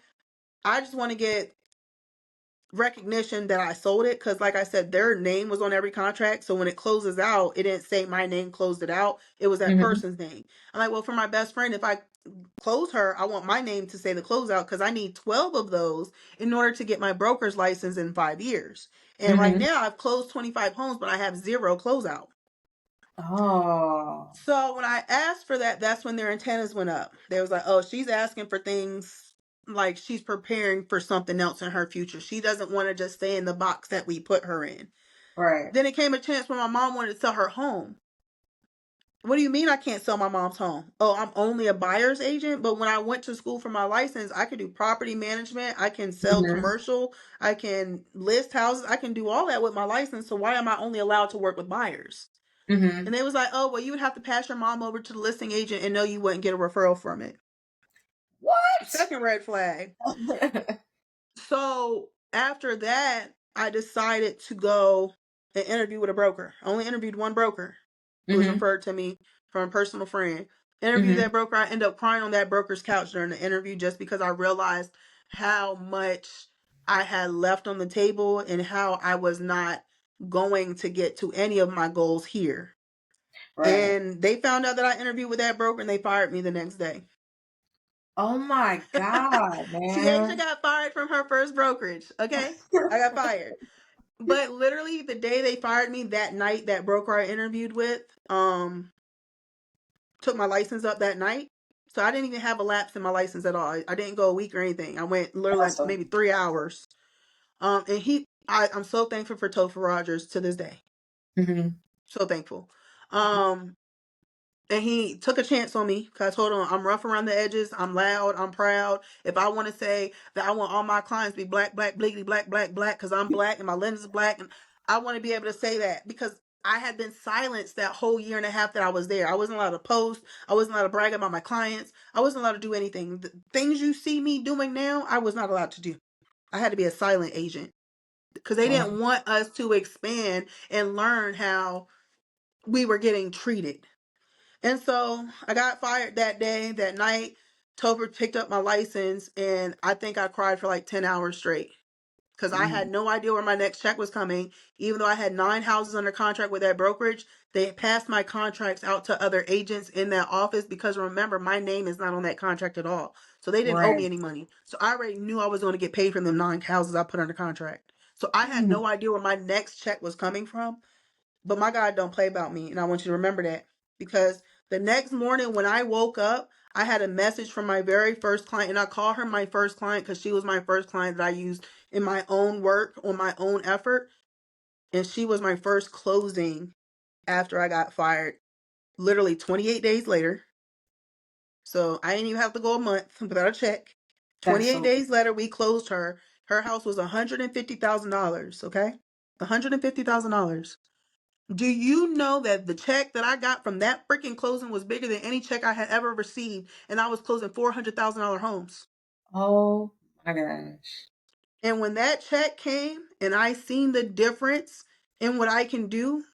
I just want to get recognition that I sold it, because like I said, their name was on every contract. So when it closes out, it didn't say my name closed it out. It was that Mhm. person's name. I'm like, well, for my best friend, if I close her, I want my name to say the closeout, because I need 12 of those in order to get my broker's license in 5 years. And right Mhm. now I've closed 25 homes, but I have zero closeout. Oh. So when I asked for that, that's when their antennas went up. They was like, oh, she's asking for things like she's preparing for something else in her future. She doesn't want to just stay in the box that we put her in. Right. Then it came a chance when my mom wanted to sell her home. What do you mean I can't sell my mom's home? Oh, I'm only a buyer's agent. But when I went to school for my license, I could do property management. I can sell Mhm. commercial. I can list houses. I can do all that with my license. So why am I only allowed to work with buyers? And Mhm. they was like, oh, well, you would have to pass your mom over to the listing agent, and no, you wouldn't get a referral from it. What? Second red flag. So after that, I decided to go and interview with a broker. I only interviewed one broker who was Mhm. referred to me from a personal friend. Interviewed Mhm. that broker. I ended up crying on that broker's couch during the interview, just because I realized how much I had left on the table and how I was not going to get to any of my goals here. Right. And they found out that I interviewed with that broker and they fired me the next day. Oh my God, Tiaja man. got fired from her first brokerage. Okay. I got fired. But literally the day they fired me, that night, that broker I interviewed with, took my license up that night. So I didn't even have a lapse in my license at all. I didn't go a week or anything. I went literally like Awesome. maybe 3 hours. And I'm so thankful for Topher Rogers to this day. Hmm. So thankful. Um, and he took a chance on me because I told him I'm rough around the edges. I'm loud. I'm proud. If I want to say that I want all my clients to be black, black, bliggity, black, black, black, because I'm black and my lens is black, and I want to be able to say that because I had been silenced that whole year and a half that I was there. I wasn't allowed to post. I wasn't allowed to brag about my clients. I wasn't allowed to do anything. The things you see me doing now, I was not allowed to do. I had to be a silent agent because they Wow. didn't want us to expand and learn how we were getting treated. And so I got fired that day, that night. Tober picked up my license, and I think I cried for like 10 hours straight because I had Mm. no idea where my next check was coming. Even though I had 9 houses under contract with that brokerage, they passed my contracts out to other agents in that office because remember, my name is not on that contract at all. So they didn't owe Right. me any money. So I already knew I was going to get paid from them 9 houses I put under contract. So I had Mm. no idea where my next check was coming from. But my God don't play about me. And I want you to remember that because the next morning when I woke up, I had a message from my very first client. And I call her my first client because she was my first client that I used in my own work on my own effort. And she was my first closing after I got fired, literally 28 days later. So I didn't even have to go a month without a check. That's 28 so. days later, we closed her. Her house was $150,000. Okay. $150,000. Do you know that the check that I got from that freaking closing was bigger than any check I had ever received? And I was closing $400,000 homes. Oh my gosh. And when that check came and I seen the difference in what I can do,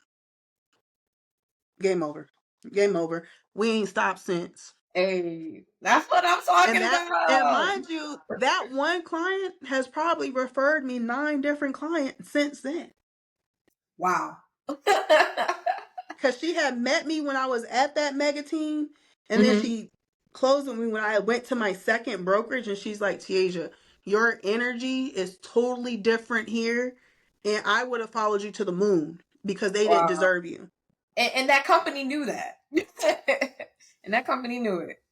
game over. Game over. We ain't stopped since. Hey, that's what I'm talking And about. mind you, that one client has probably referred me 9 different clients since then. Wow. Because she had met me when I was at that mega team, and then Hmm. she closed with me when I went to my second brokerage, and she's like, Tiaja, your energy is totally different here, and I would have followed you to the moon because they didn't Wow. deserve you. And that company knew that. And that company knew it.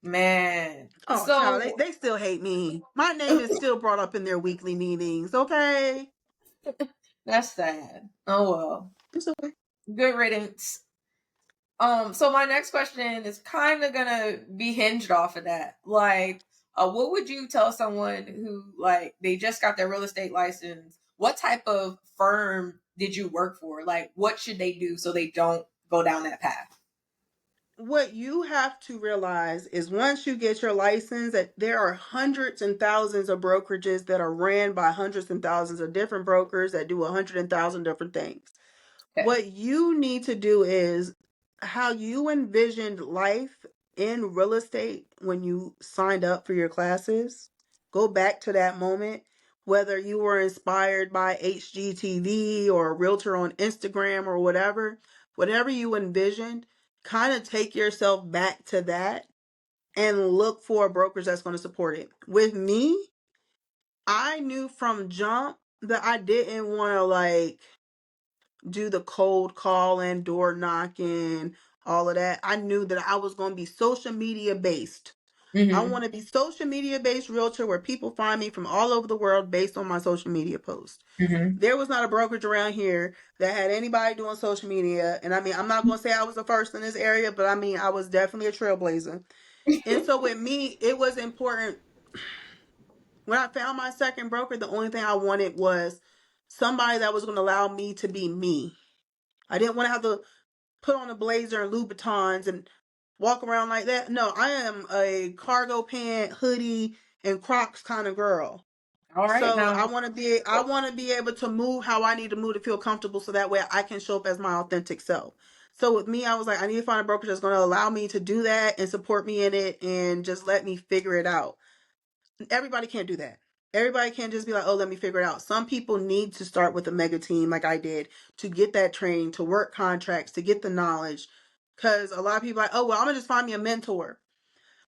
Man. Oh, child, So they still hate me. My name is still brought up in their weekly meetings, okay? that's sad. Oh well. It's okay. Good riddance. So my next question is kind of gonna be hinged off of that. Like, what would you tell someone who like they just got their real estate license? What type of firm did you work for? Like, what should they do so they don't go down that path? What you have to realize is once you get your license that there are hundreds and thousands of brokerages that are ran by hundreds and thousands of different brokers that do 100,000 different things. Okay. What you need to do is how you envisioned life in real estate when you signed up for your classes. Go back to that moment, whether you were inspired by HGTV or a realtor on Instagram or whatever you envisioned, kind of take yourself back to that and look for brokers that's going to support it. With me, I knew from jump that I didn't want to like do the cold calling, door knocking, all of that. I knew that I was going to be social media based. I Mm-hmm. want to be social media based realtor where people find me from all over the world based on my social media posts. Mm-hmm. There was not a brokerage around here that had anybody doing social media. And I mean, I'm not going to say I was the first in this area, but I mean, I was definitely a trailblazer. And so with me, it was important. When I found my second broker, the only thing I wanted was somebody that was going to allow me to be me. I didn't want to have to put on a blazer and Louboutins and walk around like that. No, I am a cargo pant, hoodie, and Crocs kind of girl. All right So now. I want to be able to move how I need to move to feel comfortable so that way I can show up as my authentic self. So with me, I was like, I need to find a broker that's going to allow me to do that and support me in it and just let me figure it out. Everybody can't do that. Everybody can't just be like, oh, let me figure it out. Some people need to start with a mega team like I did to get that training, to work contracts, to get the knowledge. Because a lot of people are like, oh, well, I'm going to just find me a mentor.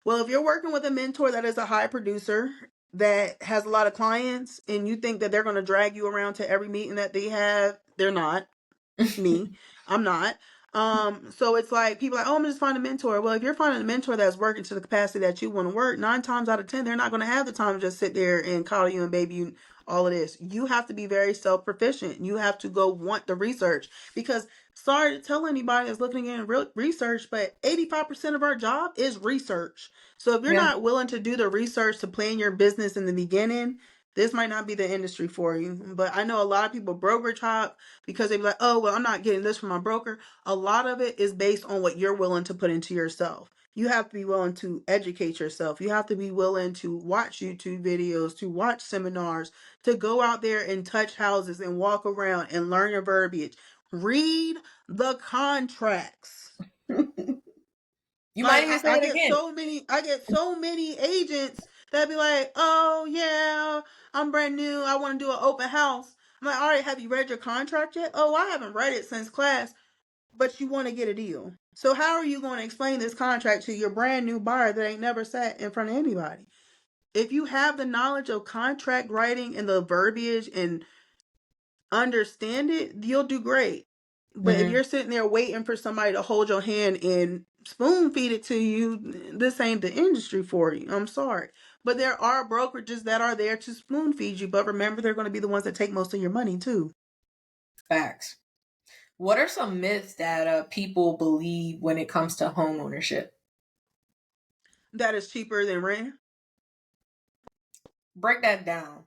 Well, if you're working with a mentor that is a high producer that has a lot of clients and you think that they're going to drag you around to every meeting that they have, they're not. Me, I'm not. So it's like people are like, oh, I'm just find a mentor. Well, if you're finding a mentor that's working to the capacity that you want to work, 9 times out of 10, they're not going to have the time to just sit there and coddle you and baby you all of this. You have to be very self-proficient. You have to go want the research because sorry to tell anybody that's looking at research, but 85% of our job is research. So if you're Yeah. not willing to do the research to plan your business in the beginning, this might not be the industry for you. But I know a lot of people brokerage hop because they be like, oh, well, I'm not getting this from my broker. A lot of it is based on what you're willing to put into yourself. You have to be willing to educate yourself. You have to be willing to watch YouTube videos, to watch seminars, to go out there and touch houses and walk around and learn your verbiage. Read the contracts. You might Like even say I it get again. so many agents that be like, oh yeah, I'm brand new. I want to do an open house. I'm like, all right, have you read your contract yet? Oh, I haven't read it since class, but you want to get a deal. So how are you going to explain this contract to your brand new buyer that ain't never sat in front of anybody? If you have the knowledge of contract writing and the verbiage and understand it, you'll do great. But if Mm-hmm. you're sitting there waiting for somebody to hold your hand and spoon feed it to you, this ain't the industry for you. I'm sorry. But there are brokerages that are there to spoon feed you. But remember, they're going to be the ones that take most of your money too. Facts. What are some myths that people believe when it comes to home ownership? That is cheaper than rent. Break that down.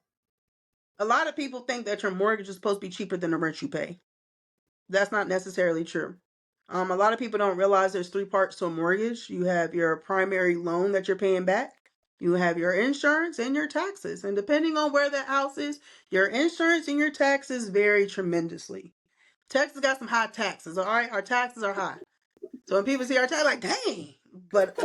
A lot of people think that your mortgage is supposed to be cheaper than the rent you pay. That's not necessarily true. A lot of people don't realize there's 3 parts to a mortgage. You have your primary loan that you're paying back. You have your insurance and your taxes. And depending on where the house is, your insurance and your taxes vary tremendously. Texas got some high taxes, all right? Our taxes are high. So when people see our tax, like, dang. But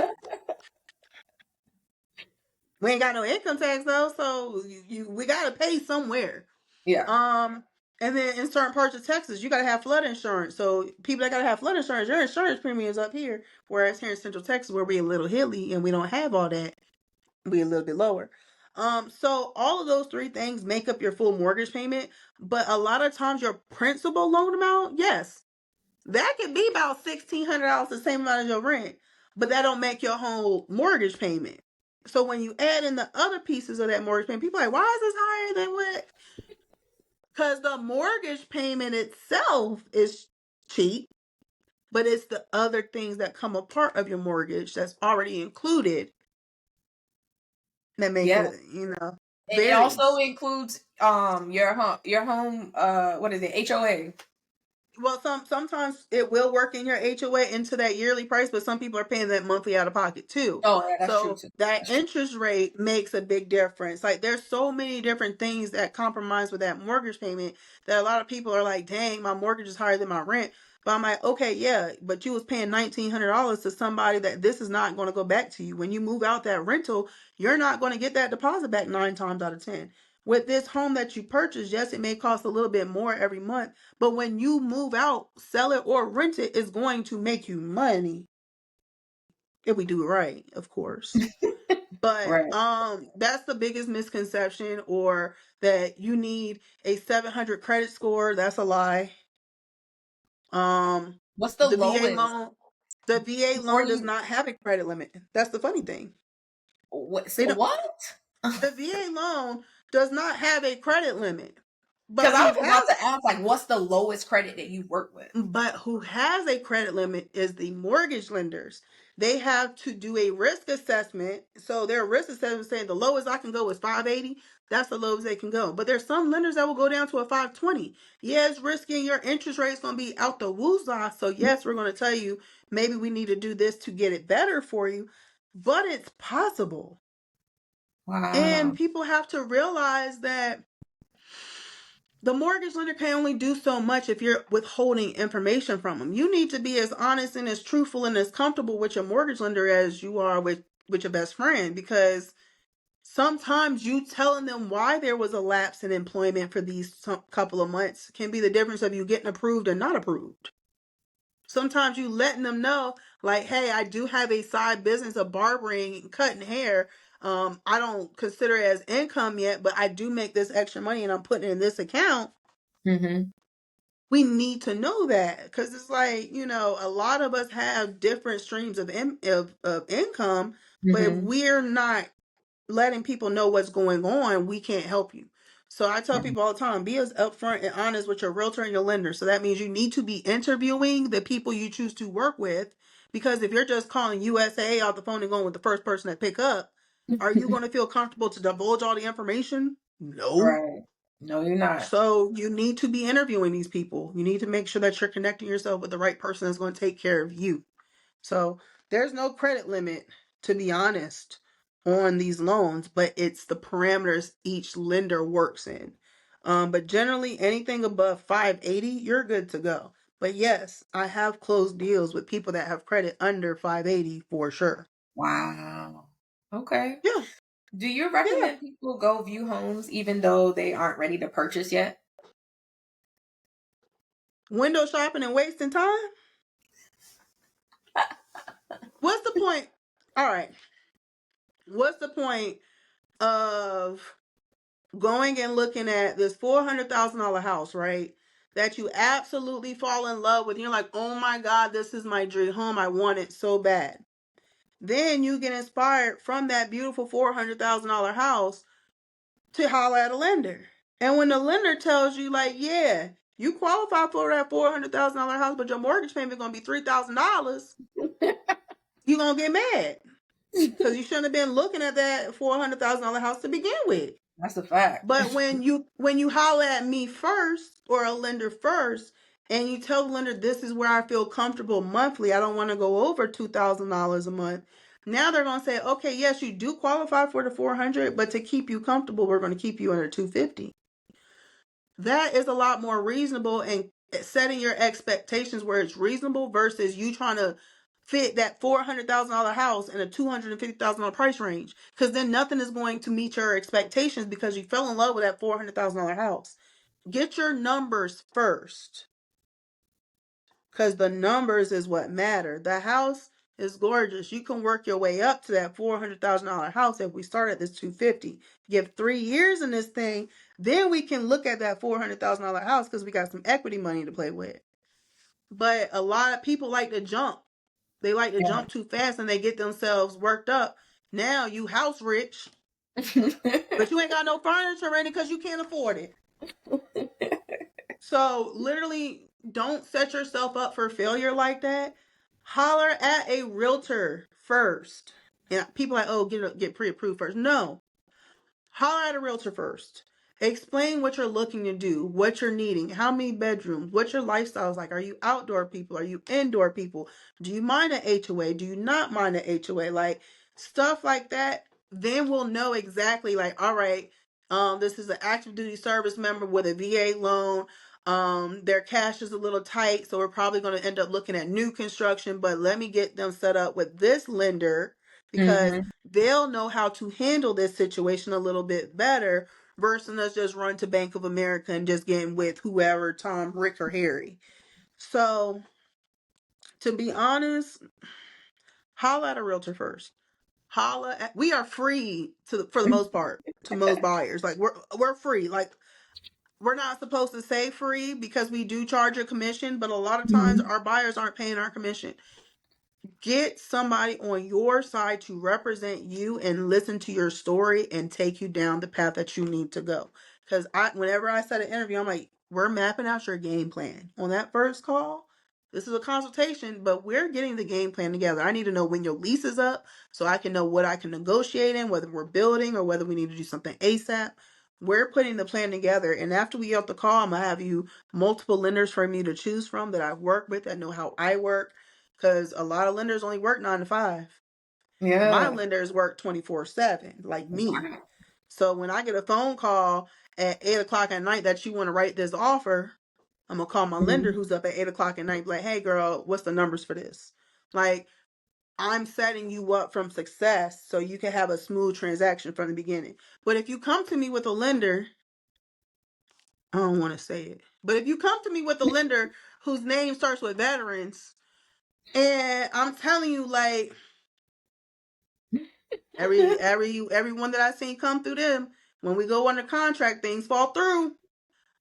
we ain't got no income tax though, so we gotta pay somewhere. Yeah. Um, and then in certain parts of Texas, you gotta have flood insurance. So people that gotta have flood insurance, your insurance premium is up here. Whereas here in Central Texas, where we're a little hilly and we don't have all that, we a little bit lower. So all of those 3 things make up your full mortgage payment. But a lot of times your principal loan amount, yes, that could be about $1,600, the same amount as your rent. But that don't make your whole mortgage payment. So when you add in the other pieces of that mortgage payment, people are like, why is this higher than what? Because the mortgage payment itself is cheap, but it's the other things that come a part of your mortgage that's already included that make Yeah. it, It also varies. includes your home what is it? HOA. Well, sometimes it will work in your HOA into that yearly price, but some people are paying that monthly out of pocket too. Oh, yeah, that's true So too. that That's true. interest rate makes a big difference. Like there's so many different things that compromise with that mortgage payment that a lot of people are like, dang, my mortgage is higher than my rent. But I'm like, okay, yeah, but you was paying $1,900 to somebody that this is not going to go back to you. When you move out that rental, you're not going to get that deposit back 9 times out of 10. With this home that you purchased, yes, it may cost a little bit more every month, but when you move out, sell it or rent it, it's going to make you money if we do it right, of course. But Right. that's the biggest misconception, or that you need a 700 credit score. That's a lie. Um, What's the the VA lowest loan, the VA before loan does you not have a credit limit. That's the funny thing. They don't. what? The VA loan does not have a credit limit, Because but I who was has about to ask, like, what's the lowest credit that you work with? a credit limit is the mortgage lenders. They have to do a risk assessment. So their risk assessment saying the lowest I can go is 580. That's the lowest they can go. But there's some lenders that will go down to a 520. Yeah, it's risky and your interest rate is going to be out the woozah. So yes, we're going to tell you maybe we need to do this to get it better for you. But it's possible. And Wow. people have to realize that the mortgage lender can only do so much if you're withholding information from them. You need to be as honest and as truthful and as comfortable with your mortgage lender as you are with your best friend, because Sometimes you telling them why there was a lapse in employment for these couple of months can be the difference of you getting approved or not approved. Sometimes you letting them know, like, hey, I do have a side business of barbering, cutting hair. I don't consider it as income yet, but I do make this extra money and I'm putting it in this account. Mm-hmm. We need to know that, because it's like, a lot of us have different streams of income, but if Mm-hmm. we're not letting people know what's going on, we can't help you. So I tell people all the time, be as upfront and honest with your realtor and your lender. So that means you need to be interviewing the people you choose to work with, because if you're just calling USA out the phone and going with the first person that pick up, are you going to feel comfortable to divulge all the information? No. Right. No, you're not. So you need to be interviewing these people. You need to make sure that you're connecting yourself with the right person that's going to take care of you. So there's no credit limit, to be honest, on these loans, but it's the parameters each lender works in. But generally, anything above 580, you're good to go. But yes, I have closed deals with people that have credit under 580 for sure. Wow. Okay. Yeah, Do you yeah. recommend people go view homes even though they aren't ready to purchase yet? Window shopping and wasting time? What's the point? All right. What's the point of going and looking at this $400,000 house, right? That you absolutely fall in love with. You're like, oh my God, this is my dream home. I want it so bad. Then you get inspired from that beautiful $400,000 house to holler at a lender. And when the lender tells you, like, yeah, you qualify for that $400,000 house, but your mortgage payment is going to be $3,000, you're going to get mad. Because you shouldn't have been looking at that $400,000 house to begin with. That's a fact. But when you holler at me first, or a lender first, and you tell the lender, this is where I feel comfortable monthly, I don't want to go over $2,000 a month. Now they're going to say, okay, yes, you do qualify for the 400, but to keep you comfortable, we're going to keep you under 250. That is a lot more reasonable, and setting your expectations where it's reasonable versus you trying to fit that $400,000 house in a $250,000 price range, because then nothing is going to meet your expectations because you fell in love with that $400,000 house. Get your numbers first, because the numbers is what matter. The house is gorgeous. You can work your way up to that $400,000 house. If we start at this 250, give 3 years in this thing, then we can look at that $400,000 house, because we got some equity money to play with. But a lot of people like to jump. They like to Yeah. jump too fast and they get themselves worked up. Now you house rich, but you ain't got no furniture ready because you can't afford it. So literally, don't set yourself up for failure like that. Holler at a realtor first. And people are like, oh, get pre-approved first. No, holler at a realtor first. Explain what you're looking to do, what you're needing, how many bedrooms, what your lifestyle is like. Are you outdoor people? Are you indoor people? Do you mind an HOA? Do you not mind an HOA? Like, stuff like that. Then we'll know exactly, like, all right, this is an active duty service member with a VA loan. Their cash is a little tight, so we're probably going to end up looking at new construction, but let me get them set up with this lender, because Hmm. they'll know how to handle this situation a little bit better versus us just run to Bank of America and just getting with whoever, Tom, Rick, or Harry. So, to be honest, holla at a realtor first. We are free for the most part to most buyers. Like, we're free. Like, we're not supposed to say free because we do charge a commission, but a lot of times Hmm. our buyers aren't paying our commission. Get somebody on your side to represent you and listen to your story and take you down the path that you need to go. Because whenever I set an interview, I'm like, we're mapping out your game plan. On that first call, this is a consultation, but we're getting the game plan together. I need to know when your lease is up so I can know what I can negotiate in, whether we're building or whether we need to do something ASAP. We're putting the plan together. And after we get off the call, I'm going to have you multiple lenders for me to choose from that I've worked with, that know how I work, because a lot of lenders only work 9 to 5. My Yeah. lenders work 24/7, like me. Wow. So when I get a phone call at 8 o'clock at night that you want to write this offer, I'm gonna call my lender Mhm. who's up at 8 o'clock at night, like, hey girl, what's the numbers for this? Like, I'm setting you up from success so you can have a smooth transaction from the beginning. But if you come to me with a lender, I don't want to say it, but if you come to me with a lender whose name starts with veterans, and I'm telling you, like, everyone that I've seen come through them, when we go under contract, things fall through.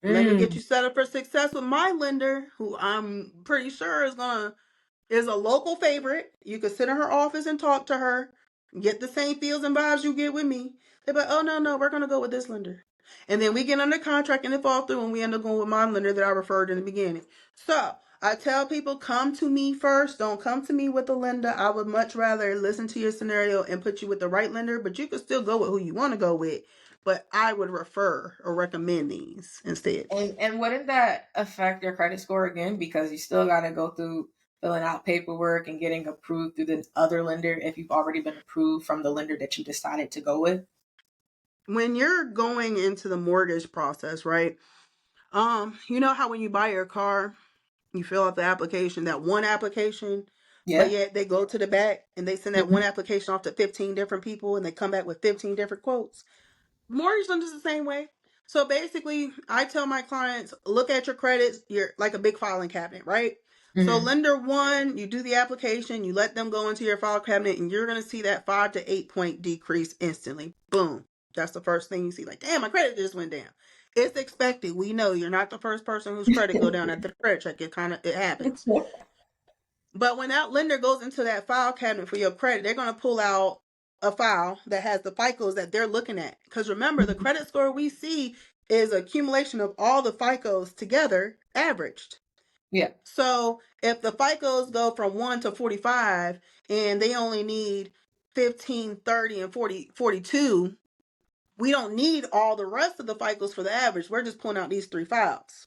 Let me get Mm. you set up for success with my lender, who I'm pretty sure is a local favorite. You could sit in her office and talk to her, get the same feels and vibes you get with me. They're like, oh no, we're gonna go with this lender. And then we get under contract and it fall through and we end up going with my lender that I referred in the beginning. So I tell people, come to me first. Don't come to me with a lender. I would much rather listen to your scenario and put you with the right lender, but you can still go with who you want to go with. But I would refer or recommend these instead. And wouldn't that affect your credit score again? Because you still got to go through filling out paperwork and getting approved through the other lender if you've already been approved from the lender that you decided to go with. When you're going into the mortgage process, right? You know how when you buy your car, you fill out the application, that one application, but Yeah. yet they go to the back and they send that Hmm. one application off to 15 different people and they come back with 15 different quotes. Mortgage lenders the same way. So basically, I tell my clients, look at your credits. You're like a big filing cabinet, right? So Hmm. lender one, you do the application, you let them go into your file cabinet, and you're gonna see that 5 to 8 point decrease instantly. Boom. That's the first thing you see. Like, damn, my credit just went down. It's expected. We know you're not the first person whose credit go down after the credit check. It happens. But when that lender goes into that file cabinet for your credit, they're going to pull out a file that has the FICOs that they're looking at. Because remember, the credit score we see is accumulation of all the FICOs together averaged. Yeah. So if the FICOs go from 1 to 45 and they only need 15, 30, and 40, 42, we don't need all the rest of the FICOs for the average. We're just pulling out these 3 files.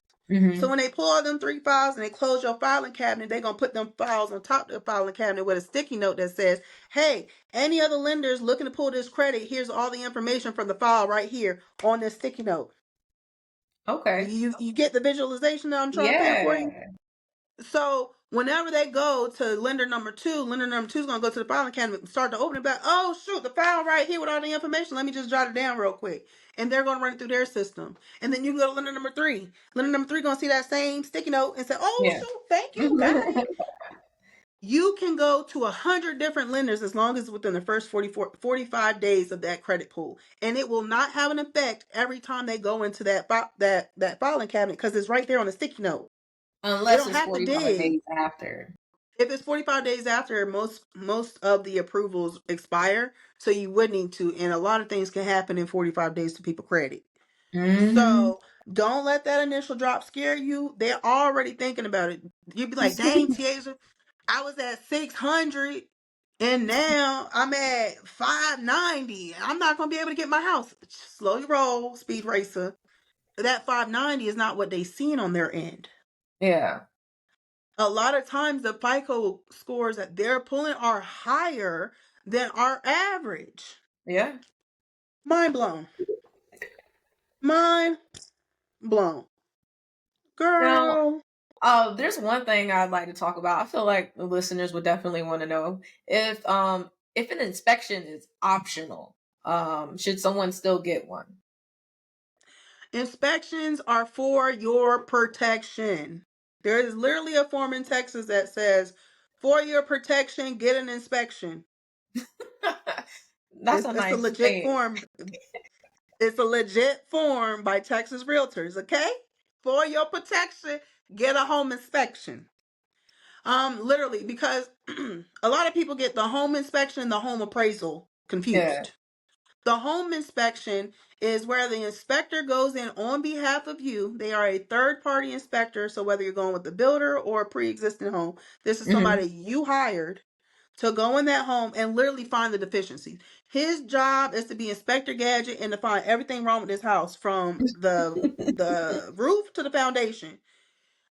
So Hmm. when they pull out them 3 files and they close your filing cabinet, they're going to put them files on top of the filing cabinet with a sticky note that says, hey, any other lenders looking to pull this credit, here's all the information from the file right here on this sticky note. Okay. You get the visualization that I'm trying to paint for you? Yeah. So whenever they go to lender number two is going to go to the filing cabinet and start to open it back. Oh, shoot, the file right here with all the information. Let me just jot it down real quick. And they're going to run it through their system. And then you can go to lender number three. Lender number three going to see that same sticky note and say, oh, Yeah. shoot, thank you, got it. You can go to 100 different lenders as long as it's within the first 45 days of that credit pool. And it will not have an effect every time they go into that filing cabinet because it's right there on the sticky note. They Unless don't it's have to 45 dig. days after. If it's 45 days after, most of the approvals expire, so you would need to, and a lot of things can happen in 45 days to people credit. Hmm. So don't let that initial drop scare you. They're already thinking about it. You'd be like, dang, Tiaja, I was at 600 and now I'm at 590. I'm not gonna be able to get my house. Slow your roll, speed racer. That 590 is not what they seen on their end. Yeah. A lot of times the FICO scores that they're pulling are higher than our average. Yeah. Mind blown. Mind blown. Now, Girl. there's one thing I'd like to talk about. I feel like the listeners would definitely want to know if an inspection is optional, should someone still get one? Inspections are for your protection. There is literally a form in Texas that says, for your protection, get an inspection. That's a It's a nice legit thing. form. It's a legit form by Texas Realtors, okay? For your protection, get a home inspection. Literally, because a lot of people get the home inspection and the home appraisal Yeah. confused. The home inspection is where the inspector goes in on behalf of you. They are a third party inspector. So whether you're going with the builder or a pre existing home, this is Hmm. somebody you hired to go in that home and literally find the deficiencies. His job is to be Inspector Gadget and to find everything wrong with this house from the roof to the foundation.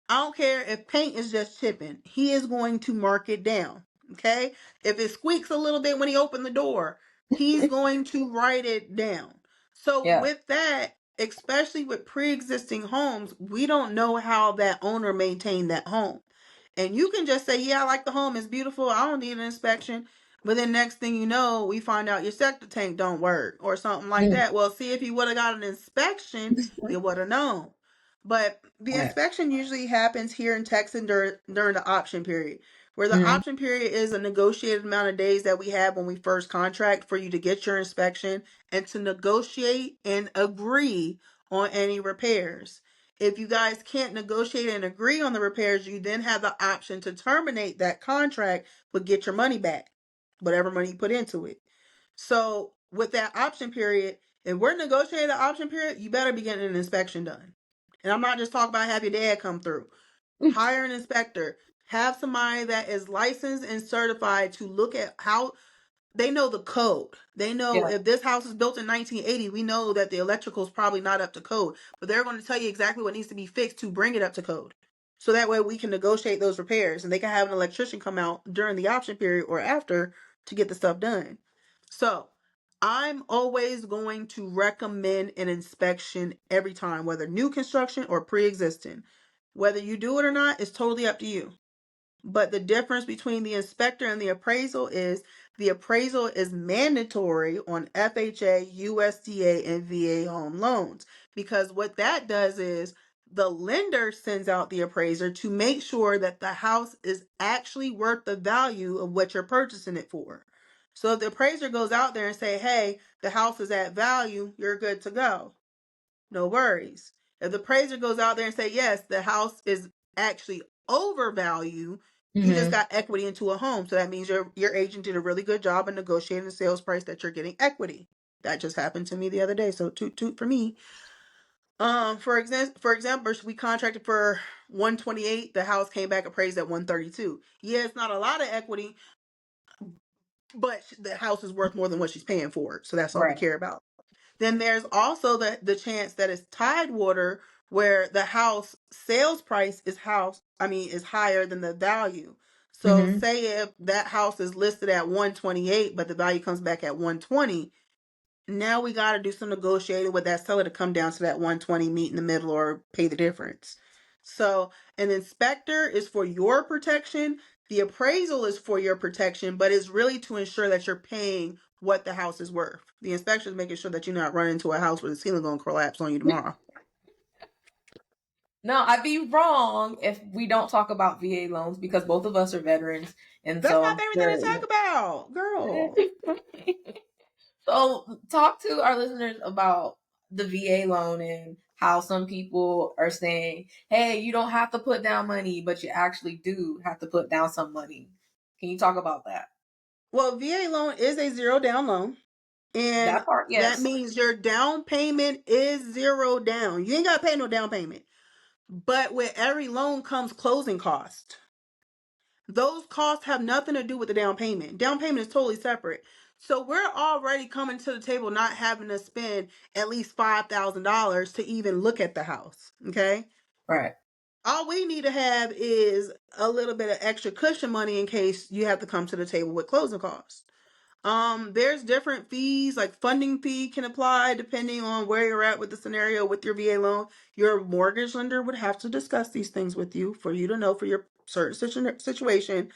I don't care if paint is just chipping. He is going to mark it down. Okay? If it squeaks a little bit when he opened the door, he's going to write it down. So Yeah. with that, especially with pre-existing homes, we don't know how that owner maintained that home. And you can just say, yeah, I like the home, it's beautiful, I don't need an inspection. But then next thing you know, we find out your septic tank don't work or something like Mm. that. Well, see, if you would have got an inspection, you would have known. But the Right. inspection usually happens here in Texas during the option period, where the Mm-hmm. option period is a negotiated amount of days that we have when we first contract for you to get your inspection and to negotiate and agree on any repairs. If you guys can't negotiate and agree on the repairs, you then have the option to terminate that contract but get your money back, whatever money you put into it. So with that option period, if we're negotiating the option period, you better be getting an inspection done. And I'm not just talking about have your dad come through. Hire an inspector. Have somebody that is licensed and certified to look at how they know the code. They know Yeah. if this house is built in 1980, we know that the electrical is probably not up to code, but they're going to tell you exactly what needs to be fixed to bring it up to code. So that way we can negotiate those repairs and they can have an electrician come out during the option period or after to get the stuff done. So I'm always going to recommend an inspection every time, whether new construction or pre-existing. Whether you do it or not is totally up to you. But the difference between the inspector and the appraisal is the appraisal is mandatory on FHA, USDA, and VA home loans. Because what that does is the lender sends out the appraiser to make sure that the house is actually worth the value of what you're purchasing it for. So if the appraiser goes out there and say, hey, the house is at value, you're good to go. No worries. If the appraiser goes out there and say, yes, the house is actually overvalued, you just Mm-hmm. got equity into a home. So that means your agent did a really good job in negotiating the sales price that you're getting equity. That just happened to me the other day. So toot toot for me. For example, we contracted for 128. The house came back appraised at 132. Yeah, it's not a lot of equity, but the house is worth more than what she's paying for it. So that's all we Right. care about. Then there's also the chance that it's Tidewater where the house sales price is higher than the value. So Mm-hmm. say if that house is listed at 128 but the value comes back at 120, now we got to do some negotiating with that seller to come down to that 120, meet in the middle, or pay the difference. So an inspector is for your protection. The appraisal is for your protection, but it's really to ensure that you're paying what the house is worth. The inspection is making sure that you're not running into a house where the ceiling going to collapse on you tomorrow. No, I'd be wrong if we don't talk about VA loans because both of us are veterans, and That's so my I'm favorite thing to sure. talk about, girl. So talk to our listeners about the VA loan and how some people are saying, "Hey, you don't have to put down money, but you actually do have to put down some money." Can you talk about that? Well, VA loan is a zero down loan. And That part, that yes. means your down payment is zero down. You ain't got to pay no down payment. But with every loan comes closing cost. Those costs have nothing to do with the down payment. Down payment is totally separate. So we're already coming to the table not having to spend at least $5,000 to even look at the house. Okay. Right. All we need to have is a little bit of extra cushion money in case you have to come to the table with closing costs. There's different fees, like funding fee can apply depending on where you're at with the scenario with your VA loan. Your mortgage lender would have to discuss these things with you for you to know for your certain situation.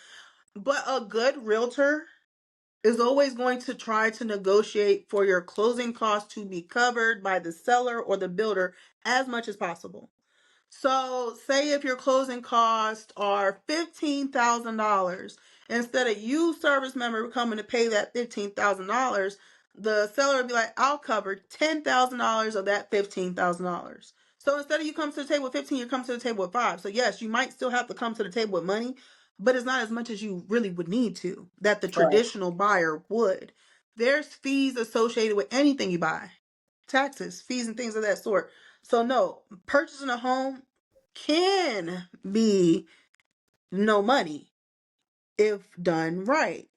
But a good realtor is always going to try to negotiate for your closing costs to be covered by the seller or the builder as much as possible. So, say if your closing costs are $15,000, instead of you, service member, coming to pay that $15,000, the seller would be like, I'll cover $10,000 of that $15,000. So instead of you come to the table with 15, you come to the table with 5. So yes, you might still have to come to the table with money, but it's not as much as you really would need to, that the Right. traditional buyer would. There's fees associated with anything you buy, taxes, fees, and things of that sort. So no, purchasing a home can be no money if done right.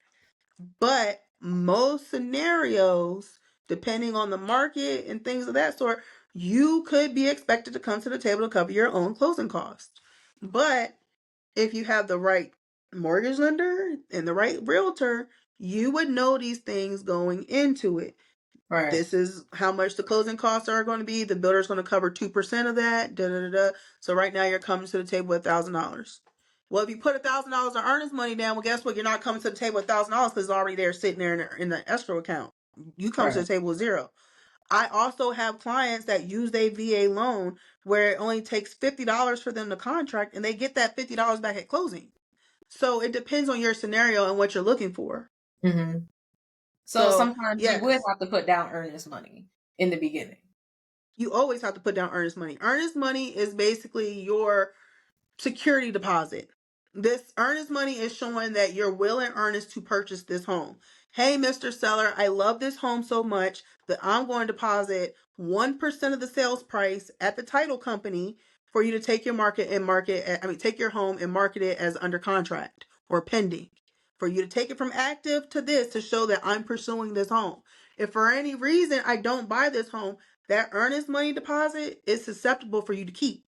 But most scenarios, depending on the market and things of that sort, you could be expected to come to the table to cover your own closing costs. But if you have the right mortgage lender and the right realtor, you would know these things going into it. Right. This is how much the closing costs are going to be. The builder's going to cover 2% of that. Da, da, da, da. So right now you're coming to the table with $1,000. Well, if you put $1,000 of earnest money down, well, guess what? You're not coming to the table with $1,000 because it's already there sitting there in the escrow account. You come to Right. the table with zero. I also have clients that use a VA loan where it only takes $50 for them to contract and they get that $50 back at closing. So it depends on your scenario and what you're looking for. Mm-hmm. So So, sometimes you would yes, have to put down earnest money in the beginning. you always have to put down earnest money. Earnest money is basically your security deposit. This earnest money is showing that you're willing and earnest to purchase this home. Hey, Mr. Seller, I love this home so much that I'm going to deposit 1% of the sales price at the title company for you to take your take your home and market it as under contract or pending. For you to take it from active to this to show that I'm pursuing this home. If for any reason I don't buy this home, that earnest money deposit is susceptible for you to keep.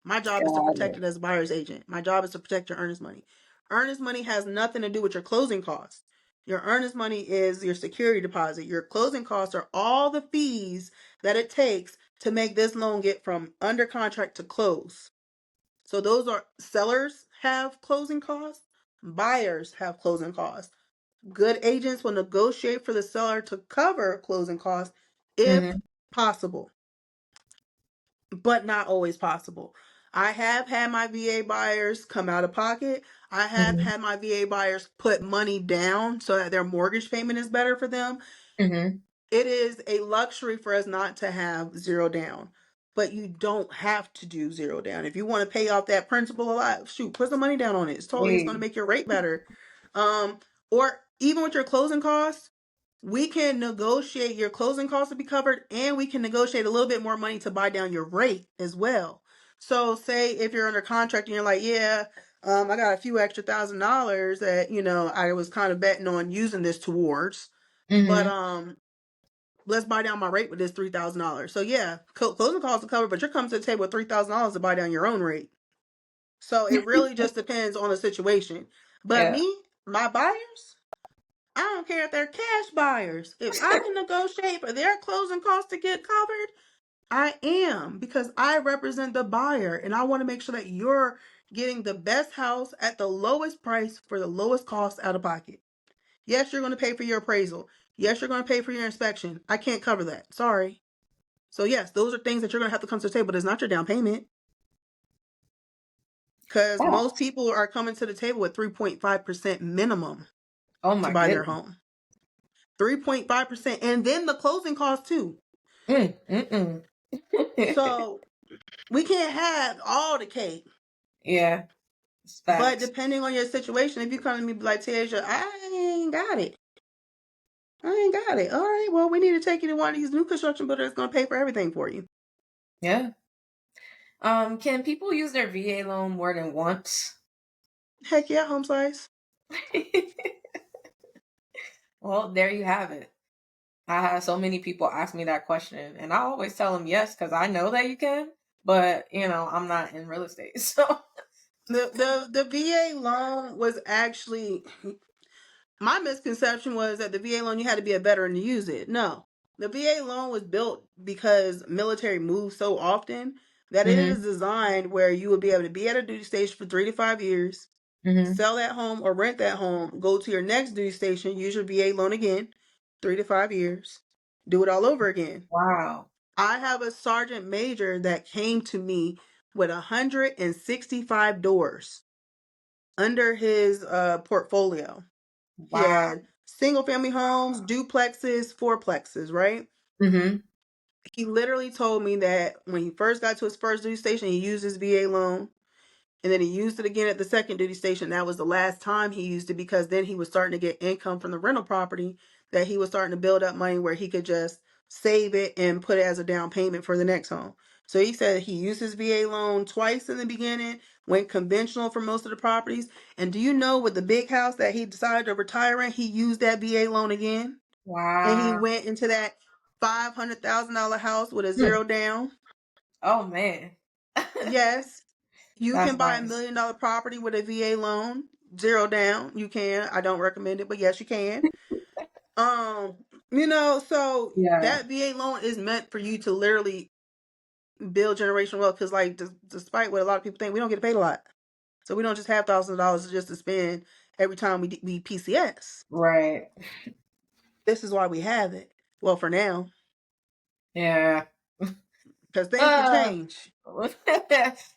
My job is to Got protect it. it as a buyer's agent. My job is to protect your earnest money. Earnest money has nothing to do with your closing costs. Your earnest money is your security deposit. Your closing costs are all the fees that it takes to make this loan get from under contract to close. So those are sellers have closing costs, buyers have closing costs. Good agents will negotiate for the seller to cover closing costs if Mm-hmm. possible, but not always possible. I have had my VA buyers come out of pocket. I have Mm-hmm. had my VA buyers put money down so that their mortgage payment is better for them. Mm-hmm. It is a luxury for us not to have zero down, but you don't have to do zero down. If you want to pay off that principal a lot, shoot, put some money down on it. It's going to Hey. make your rate better. Um, or even with your closing costs, we can negotiate your closing costs to be covered and we can negotiate a little bit more money to buy down your rate as well. So say if you're under contract and you're like, yeah, I got a few extra $1,000 that, I was kind of betting on using this towards, but, Mm-hmm. let's buy down my rate with this $3,000. So yeah, closing costs are covered, but you're coming to the table with $3,000 to buy down your own rate. So it really just depends on the situation. But Yeah. me, my buyers, I don't care if they're cash buyers. If I can negotiate for their closing costs to get covered, I am, because I represent the buyer and I want to make sure that you're getting the best house at the lowest price for the lowest cost out of pocket. Yes, you're going to pay for your appraisal. Yes, you're going to pay for your inspection. I can't cover that. Sorry. So yes, those are things that you're going to have to come to the table, but it's not your down payment. Because most Facts. people are coming to the table with 3.5% minimum Oh to my buy their goodness. home. 3.5%. And then the closing costs too. Mm-mm. So we can't have all the cake. Yeah. It's But facts. depending on your situation, if you come to me like, Tasia, I ain't got it. I ain't got it. All right, well, we need to take you to one of these new construction builders that's going to pay for everything for you. Yeah. Can people use their VA loan more than once? Heck yeah, home slice. Well, there you have it. I have so many people ask me that question, and I always tell them yes because I know that you can, but I'm not in real estate, so. The VA loan was actually, my misconception was that the VA loan, you had to be a veteran to use it. No. The VA loan was built because military moves so often that it Hmm. is designed where you would be able to be at a duty station for 3 to 5 years, Hmm. sell that home or rent that home, go to your next duty station, use your VA loan again, 3 to 5 years, do it all over again. Wow. I have a sergeant major that came to me with 165 doors under his portfolio. He Wow. had single family homes, duplexes, fourplexes, right? Hmm. He literally told me that when he first got to his first duty station, he used his VA loan. And then he used it again at the second duty station. That was the last time he used it because then he was starting to get income from the rental property that he was starting to build up money where he could just save it and put it as a down payment for the next home. So he said he used his VA loan twice in the beginning, went conventional for most of the properties. And do you know with the big house that he decided to retire in, he used that VA loan again? And he Wow. went into that $500,000 house with a Hmm. zero down. Oh man. Yes, you That's can buy a nice. $1 million property with a VA loan, zero down. You can. I don't recommend it, but yes, you can. Um, so Yeah. that VA loan is meant for you to literally build generational wealth. Because, like, despite what a lot of people think, we don't get paid a lot. So we don't just have thousands of dollars just to spend every time we PCS. Right. This is why we have it. Well, for now, Yeah. because things can Uh, change.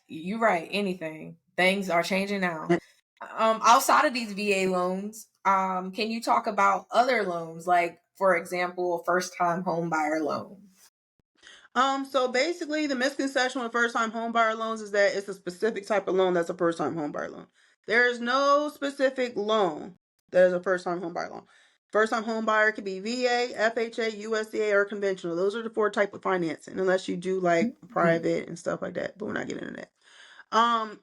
you're right. Anything. Things are changing now. Outside of these VA loans, can you talk about other loans, like for example, a first-time home buyer loan? So basically the misconception with first time home buyer loans is that it's a specific type of loan that's a first time home buyer loan. There is no specific loan that is a first time home buyer loan. First time home buyer could be VA, FHA, USDA, or conventional. Those are the four type of financing, unless you do like Mhm. private and stuff like that. But we're not getting into that.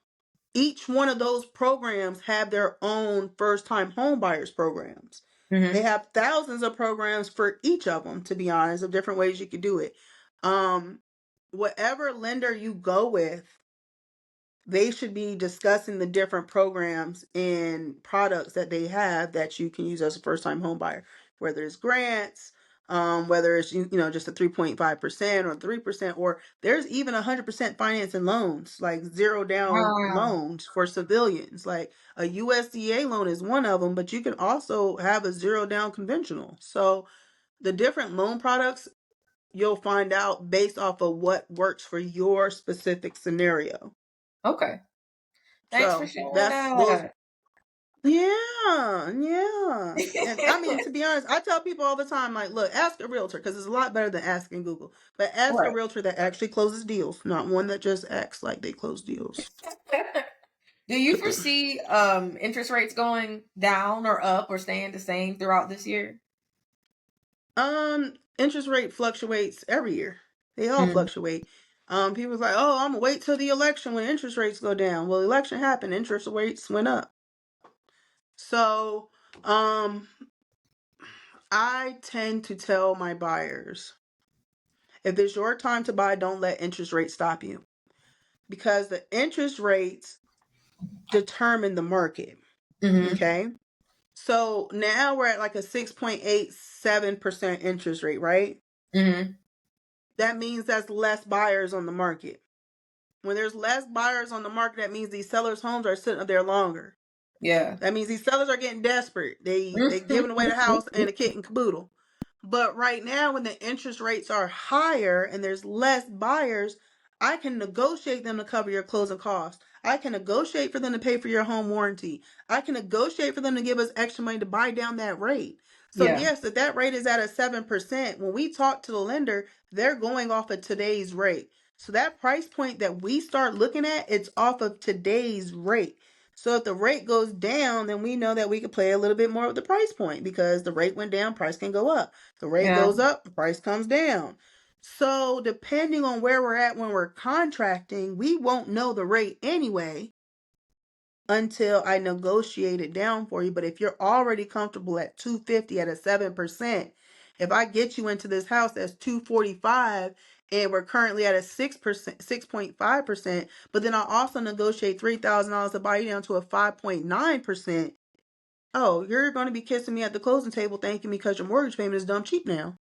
Each one of those programs have their own first time home buyers programs. They Mhm. have thousands of programs for each of them, to be honest, of different ways you could do it. Um, Whatever lender you go with, they should be discussing the different programs and products that they have that you can use as a first time home buyer, whether it's grants, whether it's just a 3.5% or 3%, or there's even 100% financing loans, like zero down Wow. loans for civilians. Like a USDA loan is one of them, but you can also have a zero down conventional. So the different loan products you'll find out based off of what works for your specific scenario. Okay. Thanks for So sharing that's those. that. Yeah, yeah. And I mean, to be honest, I tell people all the time, like, look, ask a realtor because it's a lot better than asking Google. But ask a Right. realtor that actually closes deals, not one that just acts like they close deals. Do you foresee interest rates going down or up or staying the same throughout this year? Interest rate fluctuates every year. They all Mm. fluctuate. People's like, oh, I'm gonna wait till the election when interest rates go down. Well, election happened, interest rates went up. So, I tend to tell my buyers, if it's your time to buy, don't let interest rates stop you, because the interest rates determine the market. Mhm. Okay. So now we're at like a 6.87% interest rate, right? Mhm. That means that's less buyers on the market. When there's less buyers on the market, that means these sellers' homes are sitting up there longer. Yeah. That means these sellers are getting desperate. They giving away the house and the kit and caboodle. But right now, when the interest rates are higher and there's less buyers, I can negotiate them to cover your closing costs. I can negotiate for them to pay for your home warranty. I can negotiate for them to give us extra money to buy down that rate. So Yeah. yes, if that rate is at a 7%, when we talk to the lender, they're going off of today's rate. So that price point that we start looking at, it's off of today's rate. So if the rate goes down, then we know that we could play a little bit more with the price point, because the rate went down, price can go up. The rate Yeah. goes up, the price comes down. So depending on where we're at when we're contracting, we won't know the rate anyway until I negotiate it down for you. But if you're already comfortable at 250 at a 7%, if I get you into this house that's 245 and we're currently at a 6%, 6.5%, but then I'll also negotiate $3,000 to buy you down to a 5.9%. Oh, you're going to be kissing me at the closing table thanking me because your mortgage payment is dumb cheap now.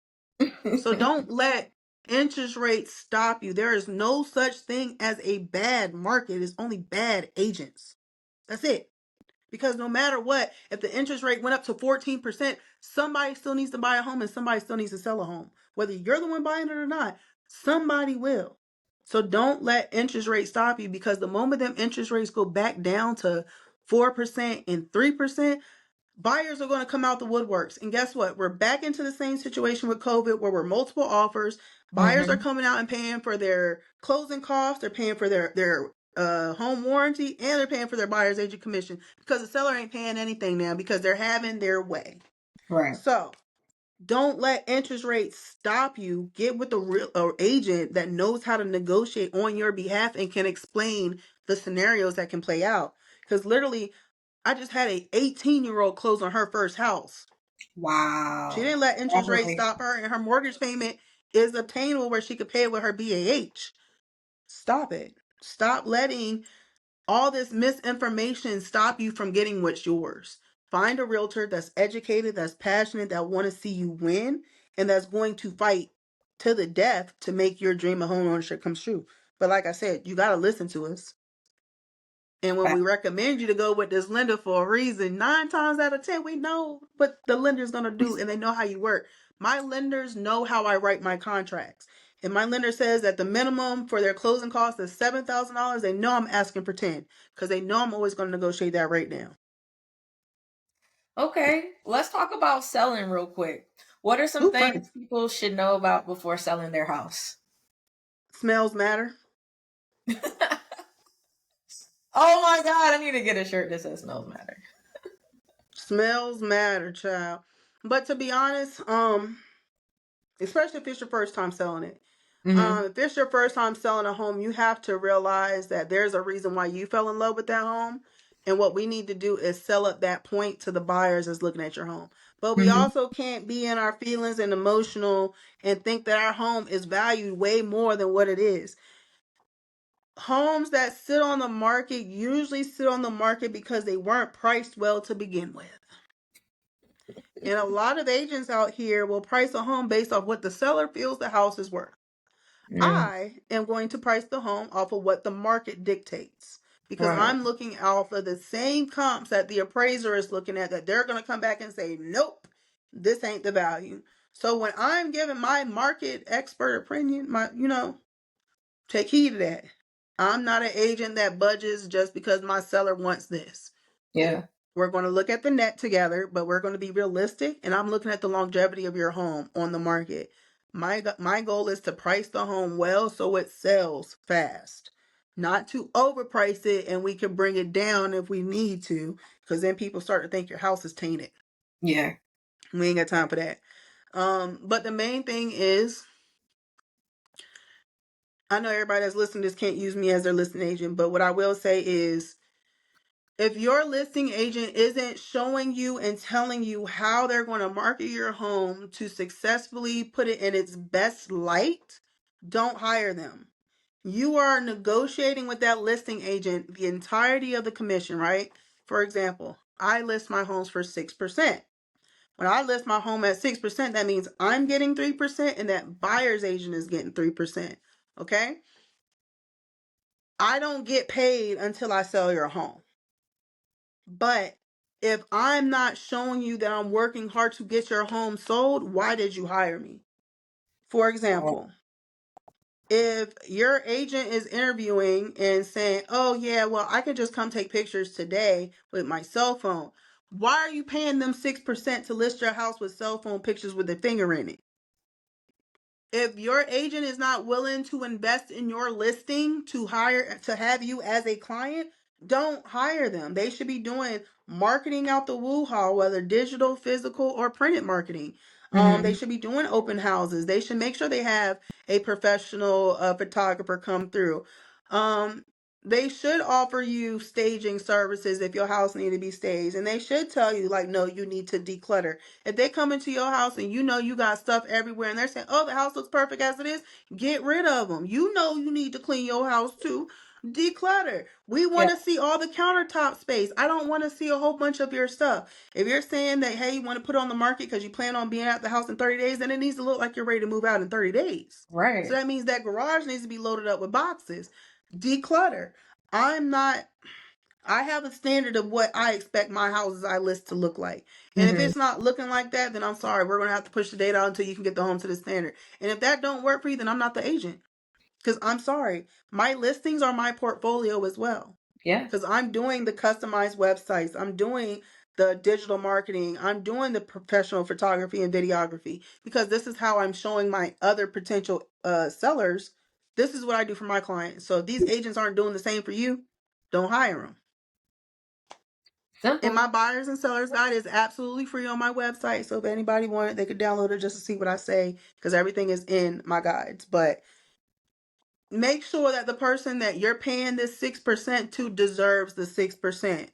So don't let interest rates stop you. There is no such thing as a bad market. It's only bad agents. That's it. Because no matter what, if the interest rate went up to 14%, somebody still needs to buy a home and somebody still needs to sell a home. Whether you're the one buying it or not, somebody will. So don't let interest rates stop you, because the moment them interest rates go back down to 4% and 3%, buyers are going to come out the woodworks. And guess what? We're back into the same situation with COVID, where we're multiple offers. Buyers are Mhm. coming out and paying for their closing costs. They're paying for their home warranty, and they're paying for their buyer's agent commission, because the seller ain't paying anything now because they're having their way. Right. So don't let interest rates stop you. Get with a real agent that knows how to negotiate on your behalf and can explain the scenarios that can play out. Because literally, I just had a 18-year-old close on her first house. She Wow. didn't let interest rates Congratulations. stop her, and her mortgage payment is obtainable where she could pay it with her BAH. Stop it. Stop letting all this misinformation stop you from getting what's yours. Find a realtor that's educated, that's passionate, that want to see you win, and that's going to fight to the death to make your dream of home ownership come true. But like I said, you got to listen to us. And when we recommend you to go with this lender for a reason, 9 times out of 10, we know what the lender's going to do and they know how you work. My lenders know how I write my contracts. If my lender says that the minimum for their closing cost is $7,000, they know I'm asking for 10 because they know I'm always going to negotiate that rate down. Okay, let's talk about selling real quick. What are some Ooh, fun. things people should know about before selling their house? Smells matter. Oh my God, I need to get a shirt that says "Smells Matter." Smells matter, child. But to be honest, especially if it's your first time selling it, Mm-hmm. if it's your first time selling a home, you have to realize that there's a reason why you fell in love with that home. And what we need to do is sell up that point to the buyers that's looking at your home. But we Mm-hmm. also can't be in our feelings and emotional and think that our home is valued way more than what it is. Homes that sit on the market usually sit on the market because they weren't priced well to begin with. And a lot of agents out here will price a home based off what the seller feels the house is worth. Mm, I am going to price the home off of what the market dictates because right. I'm looking out for the same comps that the appraiser is looking at, that they're going to come back and say, nope, this ain't the value. So when I'm giving my market expert opinion, take heed of that. I'm not an agent that budges just because my seller wants this. Yeah. We're going to look at the net together, but we're going to be realistic. And I'm looking at the longevity of your home on the market. My goal is to price the home well so it sells fast, not to overprice it and we can bring it down if we need to, because then people start to think your house is tainted. Yeah. We ain't got time for that. But the main thing is, I know everybody that's listening to this can't use me as their listing agent, but what I will say is, if your listing agent isn't showing you and telling you how they're going to market your home to successfully put it in its best light, don't hire them. You are negotiating with that listing agent the entirety of the commission, right? For example, I list my homes for 6%. When I list my home at 6%, that means I'm getting 3% and that buyer's agent is getting 3%. Okay? I don't get paid until I sell your home. But if I'm not showing you that I'm working hard to get your home sold, why did you hire me? For example, if your agent is interviewing and saying, oh, yeah, well, I could just come take pictures today with my cell phone, why are you paying them 6% to list your house with cell phone pictures with a finger in it? If your agent is not willing to invest in your listing to have you as a client, don't hire them. They should be doing marketing out the woo-ha, whether digital, physical, or printed marketing. They Mm-hmm. should be doing open houses. They should make sure they have a professional photographer come through. Um, they should offer you staging services if your house need to be staged, and they should tell you, like, no, you need to declutter. If they come into your house and you know you got stuff everywhere and they're saying, oh, the house looks perfect as it is, get rid of them. You know you need to clean your house too. Declutter. We Yeah. want to see all the countertop space. I don't want to see a whole bunch of your stuff. If you're saying that, hey, you want to put it on the market because you plan on being at the house in 30 days, then it needs to look like you're ready to move out in 30 days. So Right. that means that garage needs to be loaded up with boxes. Declutter. I'm not I have a standard of what I expect my houses I list to look like. And if Mm-hmm. it's not looking like that, then I'm sorry. We're going to have to push the date out until you can get the home to the standard. And if that don't work for you, then I'm not the agent. Because I'm sorry. My listings are my portfolio as well. Yeah. Because I'm doing the customized websites. I'm doing the digital marketing. I'm doing the professional photography and videography. Because this is how I'm showing my other potential sellers. This is what I do for my clients. So if these agents aren't doing the same for you, don't hire them. And Simple. my buyers and sellers guide is absolutely free on my website. So if anybody wanted, they could download it just to see what I say, because everything is in my guides. But make sure that the person that you're paying this 6% to deserves the 6%.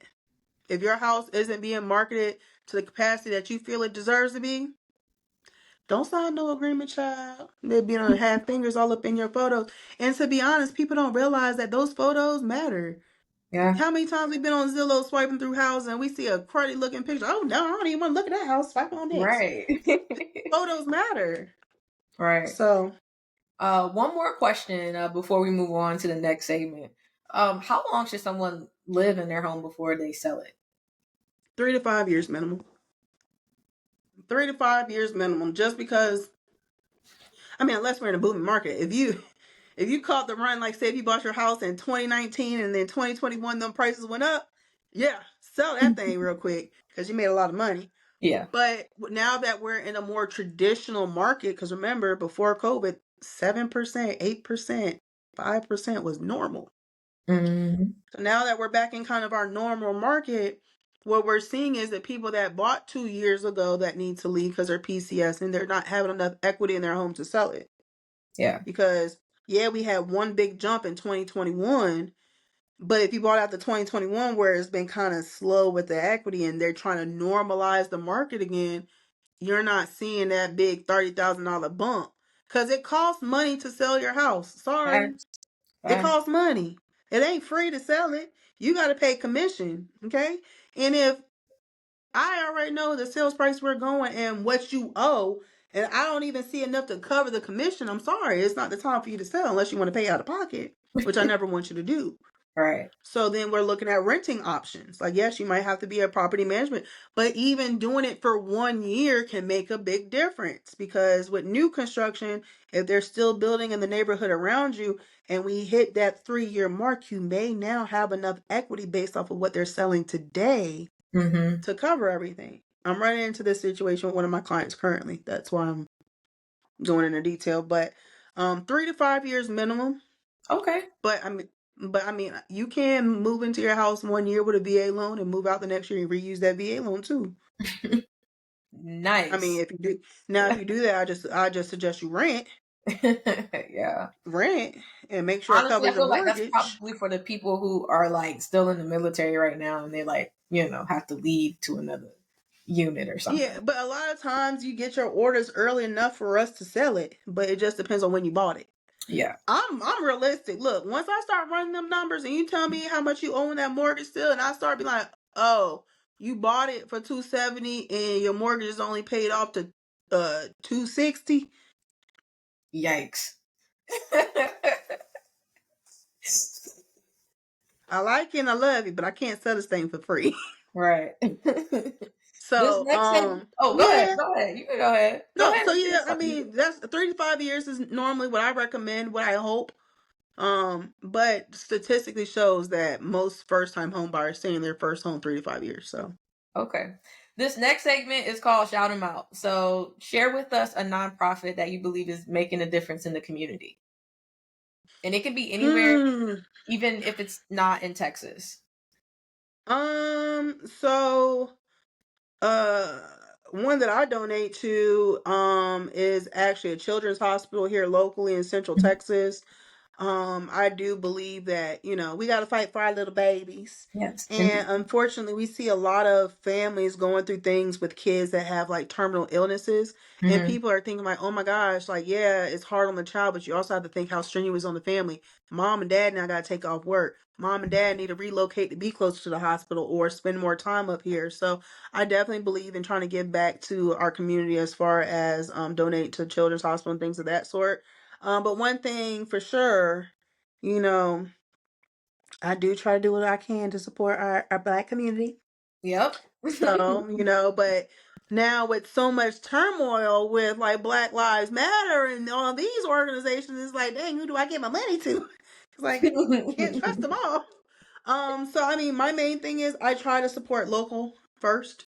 If your house isn't being marketed to the capacity that you feel it deserves to be, don't sign no agreement, child. They'll be on have fingers all up in your photos. And to be honest, people don't realize that those photos matter. Yeah. How many times we've been on Zillow swiping through houses and we see a cruddy looking picture? Oh no, I don't even want to look at that house. Swipe on next. Right. Photos matter. Right. So One more question before we move on to the next segment. How long should someone live in their home before they sell it? 3 to 5 years minimum. 3 to 5 years minimum. Just because, I mean, unless we're in a booming market. If you caught the run, like say if you bought your house in 2019 and then 2021, them prices went up, yeah, sell that thing real quick because you made a lot of money. Yeah. But now that we're in a more traditional market, because remember, before COVID, 7%, 8%, 5% was normal. Mm-hmm. So now that we're back in kind of our normal market, what we're seeing is that people that bought 2 years ago that need to leave because they're PCS and they're not having enough equity in their home to sell it. Yeah. Because, yeah, we had one big jump in 2021. But if you bought out the 2021 where it's been kind of slow with the equity and they're trying to normalize the market again, you're not seeing that big $30,000 bump. Because it costs money to sell your house. Sorry. Facts. It Facts. costs money. It ain't free to sell it. You got to pay commission. Okay. And if I already know the sales price we're going and what you owe, and I don't even see enough to cover the commission, I'm sorry. It's not the time for you to sell unless you want to pay out of pocket, which I never want you to do. Right. So then we're looking at renting options. Like, yes, you might have to be a property management, but even doing it for 1 year can make a big difference because with new construction, if they're still building in the neighborhood around you and we hit that 3 year mark, you may now have enough equity based off of what they're selling today Mm-hmm. to cover everything. I'm running into this situation with one of my clients currently. That's why I'm going into detail, but 3 to 5 years minimum. Okay. But I mean, you can move into your house 1 year with a VA loan and move out the next year and reuse that VA loan too. I mean, Nice. if you do now, if you do that, I just suggest you Yeah. rent, and make sure it Honestly, I covers your feel like that's mortgage. probably for the people who are like still in the military right now and they like, have to leave to another unit or Yeah, something. but a lot of times you get your orders early enough for us to sell it, but it just depends on when you bought it. Yeah. I'm realistic. Look, once I start running them numbers and you tell me how much you owe in that mortgage still, and I start being like, oh, you bought it for 270 and your mortgage is only paid off to 260. Yikes. I like you and I love you, but I can't sell this thing for free. Right. This So, next segment. Oh, go ahead. yeah. Go ahead. You can go ahead. Go No, ahead so and yeah, say I something. mean, that's 3 to 5 years is normally what I recommend, what I hope. But statistically shows that most first time home buyers stay in their first home 3 to 5 years. So, Okay. This next segment is called Shout 'em Out. So share with us a nonprofit that you believe is making a difference in the community. And it can be anywhere, hmm. even if it's not in Texas. So, uh, one that I donate to, is actually a children's hospital here locally in Central Texas. I do believe that, we got to fight for our little babies. Yes. And unfortunately, we see a lot of families going through things with kids that have like terminal illnesses. And Mm-hmm. people are thinking like, oh my gosh, like, yeah, it's hard on the child, but you also have to think how strenuous on the family. Mom and dad now got to take off work. Mom and dad need to relocate to be closer to the hospital or spend more time up here. So I definitely believe in trying to give back to our community as far as donate to children's hospital and things of that sort. But one thing for sure, you know, I do try to do what I can to support our Black community. Yep. So, but now with so much turmoil with like Black Lives Matter and all these organizations, it's like, dang, who do I get my money to? It's like, can't trust them all. So I mean, my main thing is I try to support local first.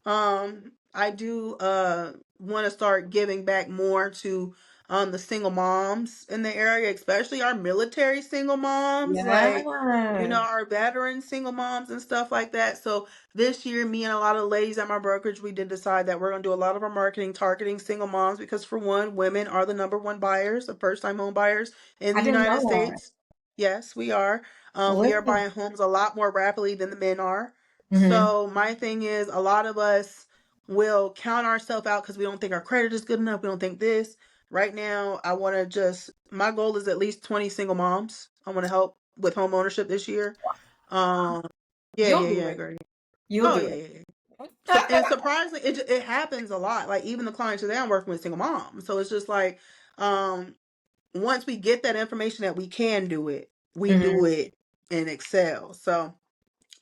I do want to start giving back more to the single moms in the area, especially our military single moms, like Yeah. our veteran single moms and stuff like that. So this year, me and a lot of ladies at my brokerage, we did decide that we're going to do a lot of our marketing targeting single moms because for one, women are the number one buyers, the first time home buyers in I the didn't United know States. Yes, we are. We are that. buying homes a lot more rapidly than the men are. Mm-hmm. So my thing is, a lot of us will count ourselves out because we don't think our credit is good enough. We don't think this. Right now, I want to my goal is at least 20 single moms. I want to help with home ownership this year. Um, yeah, You'll yeah, do yeah, it. great. You'll Oh, do yeah, it. yeah, yeah. So, and surprisingly, it happens a lot. Like even the clients today, I'm working with single moms. So it's just like, um, once we get that information that we can do it, we Mm-hmm. do it in Excel. So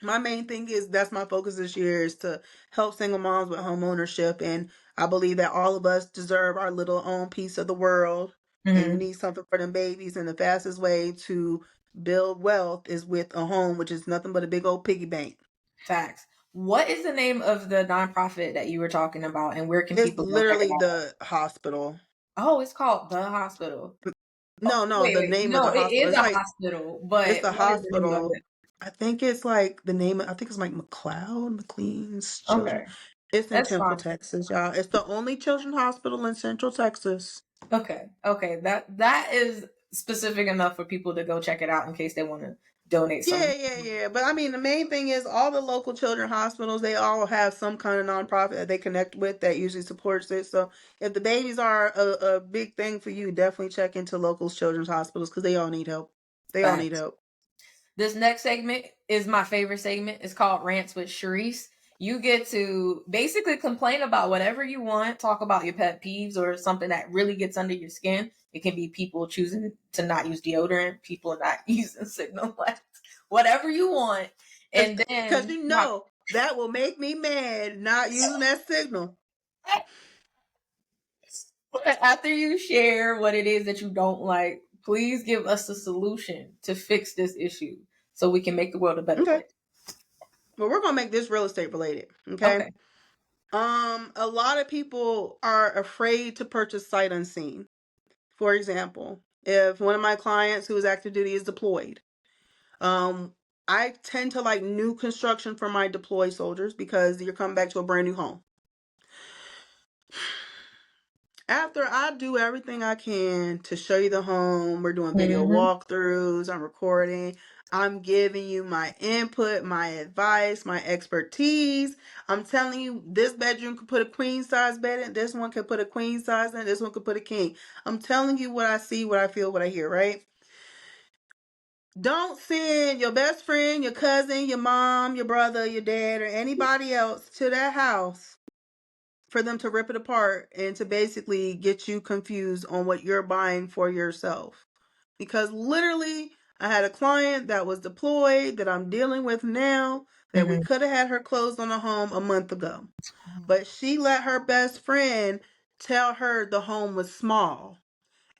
My main thing is that's my focus this year is to help single moms with home ownership. And I believe that all of us deserve our little own piece of the world. And we Hmm. need something for them babies. And the fastest way to build wealth is with a home, which is nothing but a big old piggy bank. Facts. What is the name of the nonprofit that you were talking about, and where can It's people go check it literally out? the hospital. Oh, it's called the hospital. Oh, No, no, wait, the wait. name of No, the it hospital. is It's a like hospital, it's but the what is the name of hospital. it? I think it's like the name. I think it's like McLean's Children. Okay, It's in that's Temple, fine. Texas, y'all. It's the only children's hospital in Central Texas. Okay, okay. That is specific enough for people to go check it out in case they want to donate Yeah, some. yeah, yeah. But I mean, the main thing is all the local children hospitals, they all have some kind of nonprofit that they connect with that usually supports it. So if the babies are a big thing for you, definitely check into local children's hospitals because they all need help. They all need Facts. help. This next segment is my favorite segment. It's called Rants with Sharice. You get to basically complain about whatever you want, talk about your pet peeves or something that really gets under your skin. It can be people choosing to not use deodorant, people not using signal lights, whatever you want. And Because then you know that will make me mad not using that signal. after you share what it is that you don't like, please give us a solution to fix this issue so we can make the world a better Okay. place. Well, we're gonna make this real estate related. Okay. Okay. A lot of people are afraid to purchase sight unseen. For example, if one of my clients who is active duty is deployed, um, I tend to like new construction for my deployed soldiers because you're coming back to a brand new home. After I do everything I can to show you the home, we're doing video Mm-hmm. walkthroughs, I'm recording, I'm giving you my input, my advice, my expertise. I'm telling you, this bedroom could put a queen size bed in, this one could put a queen size in, this one could put a king. I'm telling you what I see, what I feel, what I hear, right? Don't send your best friend, your cousin, your mom, your brother, your dad, or anybody else to that house for them to rip it apart and to basically get you confused on what you're buying for yourself. Because literally, I had a client that was deployed that I'm dealing with now that we Mm-hmm. could have had her closed on a home a month ago. But she let her best friend tell her the home was small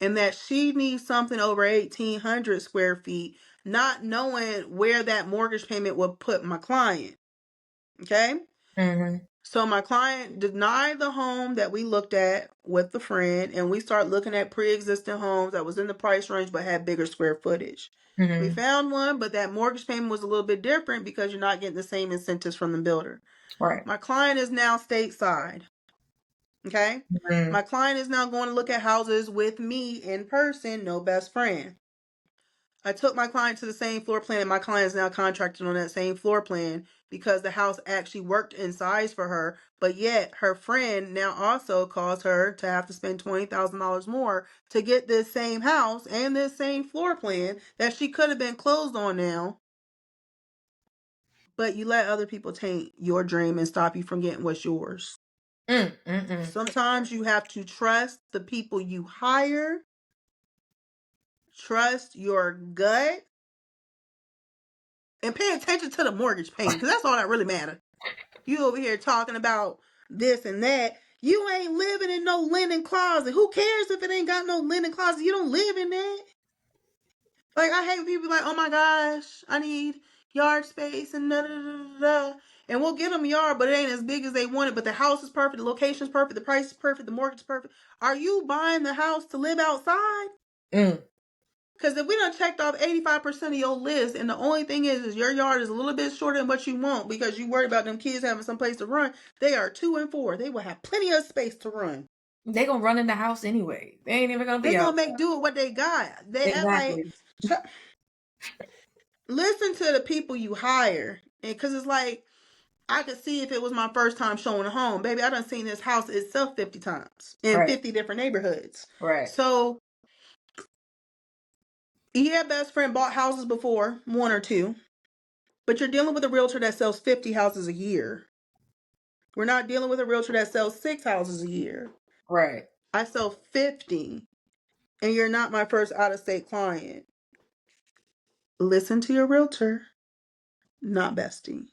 and that she needs something over 1,800 square feet, not knowing where that mortgage payment would put my client. Okay? Mm-hmm. So my client denied the home that we looked at with the friend, and we started looking at pre-existing homes that was in the price range but had bigger square footage. We Mm-hmm. found one, but that mortgage payment was a little bit different because you're not getting the same incentives from the builder. Right. My client is now stateside. Okay? Mm-hmm. My client is now going to look at houses with me in person, no best friend. I took my client to the same floor plan, and my client is now contracted on that same floor plan because the house actually worked in size for her. But yet, her friend now also caused her to have to spend $20,000 more to get this same house and this same floor plan that she could have been closed on now. But you let other people taint your dream and stop you from getting what's yours. Mm-hmm. Sometimes you have to trust the people you hire, trust your gut, and pay attention to the mortgage payment because that's all that really matters. You over here talking about this and that. You ain't living in no linen closet. Who cares if it ain't got no linen closet? You don't live in that. Like I hate people like, oh my gosh, I need yard space and da da da da. And we'll get them yard, but it ain't as big as they want it. But the house is perfect, the location is perfect, the price is perfect, the mortgage is perfect. Are you buying the house to live outside? Mm. Because if we done checked off 85% of your list, and the only thing is your yard is a little bit shorter than what you want because you worry about them kids having some place to run, they are 2 and 4. They will have plenty of space to run. They gonna run in the house anyway. They ain't even gonna They be gonna out. make do with what they got. They act like Exactly. listen to the people you hire, because it's like I could see if it was my first time showing a home, baby. I done seen this house itself 50 times in Right. 50 different neighborhoods. Right. So yeah, best friend bought houses before, one or two. But you're dealing with a realtor that sells 50 houses a year. We're not dealing with a realtor that sells 6 houses a year. Right. I sell 50, and you're not my first out of state client. Listen to your realtor. not bestie.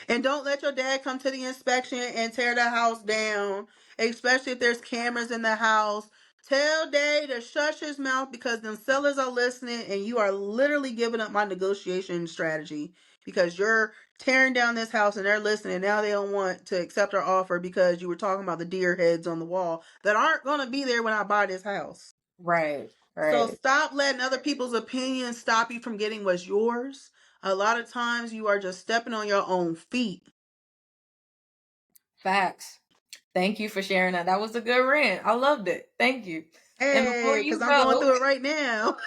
And don't let your dad come to the inspection and tear the house down, especially if there's cameras in the house. Tell Dad to shush his mouth because them sellers are listening and you are literally giving up my negotiation strategy because you're tearing down this house and they're listening. Now they don't want to accept our offer because you were talking about the deer heads on the wall that aren't going to be there when I buy this house. Right. So Right. stop letting other people's opinions stop you from getting what's yours. A lot of times you are just stepping on your own feet. Facts. Thank you for sharing that. That was a good rant. I loved it. Thank you. And before Hey, because you I'm going go, through it right now.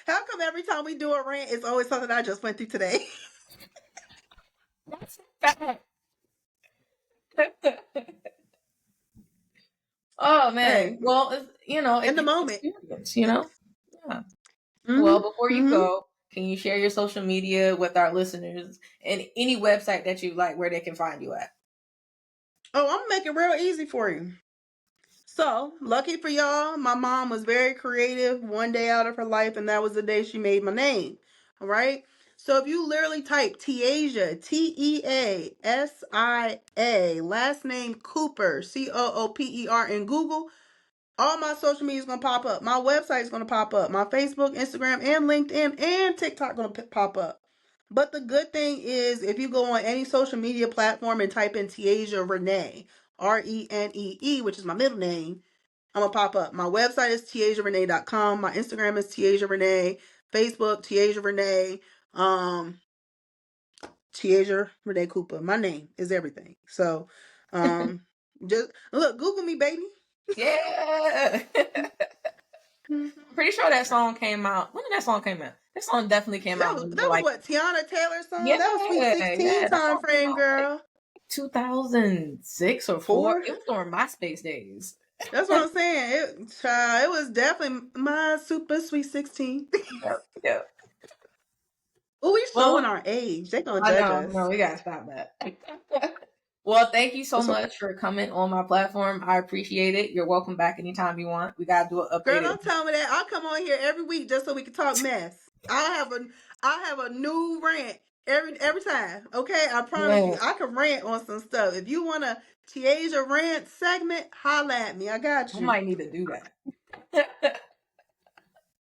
How come every time we do a rant, it's always something I just went through today? that's a fact. Oh man. Hey, Well, in the it's moment. experience, Yes. Yeah. Well, Mm-hmm. before you Mm-hmm. go, can you share your social media with our listeners and any website that you like where they can find you at? Oh, I'm gonna make it real easy for you. So, lucky for y'all, my mom was very creative one day out of her life, and that was the day she made my name. All right. So, if you literally type Tiasia, Teasia, last name Cooper, Cooper, in Google, all my social media is going to pop up. My website is going to pop up. My Facebook, Instagram, and LinkedIn and TikTok going to pop up. But the good thing is, if you go on any social media platform and type in Tiasia Renee, Renee, which is my middle name, I'm going to pop up. My website is tiasiarenee.com. My Instagram is Tiasia Renee. Facebook, Tiasia Renee. Tiasia Renee Cooper. My name is everything. So, just look, Google me, baby. Yeah. I'm pretty sure that song came out. When did that song came out? That song definitely came out when we That were was like, what Tiana Taylor's song. yeah, That was Sweet 16 that time song came frame, out like girl. 2006 or 4. 4. It was during MySpace days. That's what I'm saying. It was definitely my super sweet 16. Yep, yep. Oh, we showing Well, our age. They gonna I judge know, no, us. we gotta stop that. Well, thank you so What's up? much for coming on my platform. I appreciate it. You're welcome back anytime you want. We gotta do an Girl, updated. don't tell me that. I'll come on here every week just so we can talk mess. I have a new rant every time. Okay, I promise you. Yeah, I can rant on some stuff. If you want a Tiasia rant segment, holla at me. I got I you. might need to do that.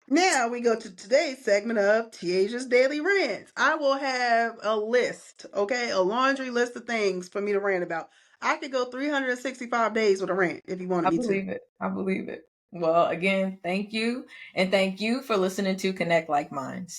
Now we go to today's segment of Tiasia's Daily Rants. I will have a list, okay? A laundry list of things for me to rant about. I could go 365 days with a rant if you wanted I me to. believe it. I believe it. Well, again, thank you. And thank you for listening to Connect Like Minds.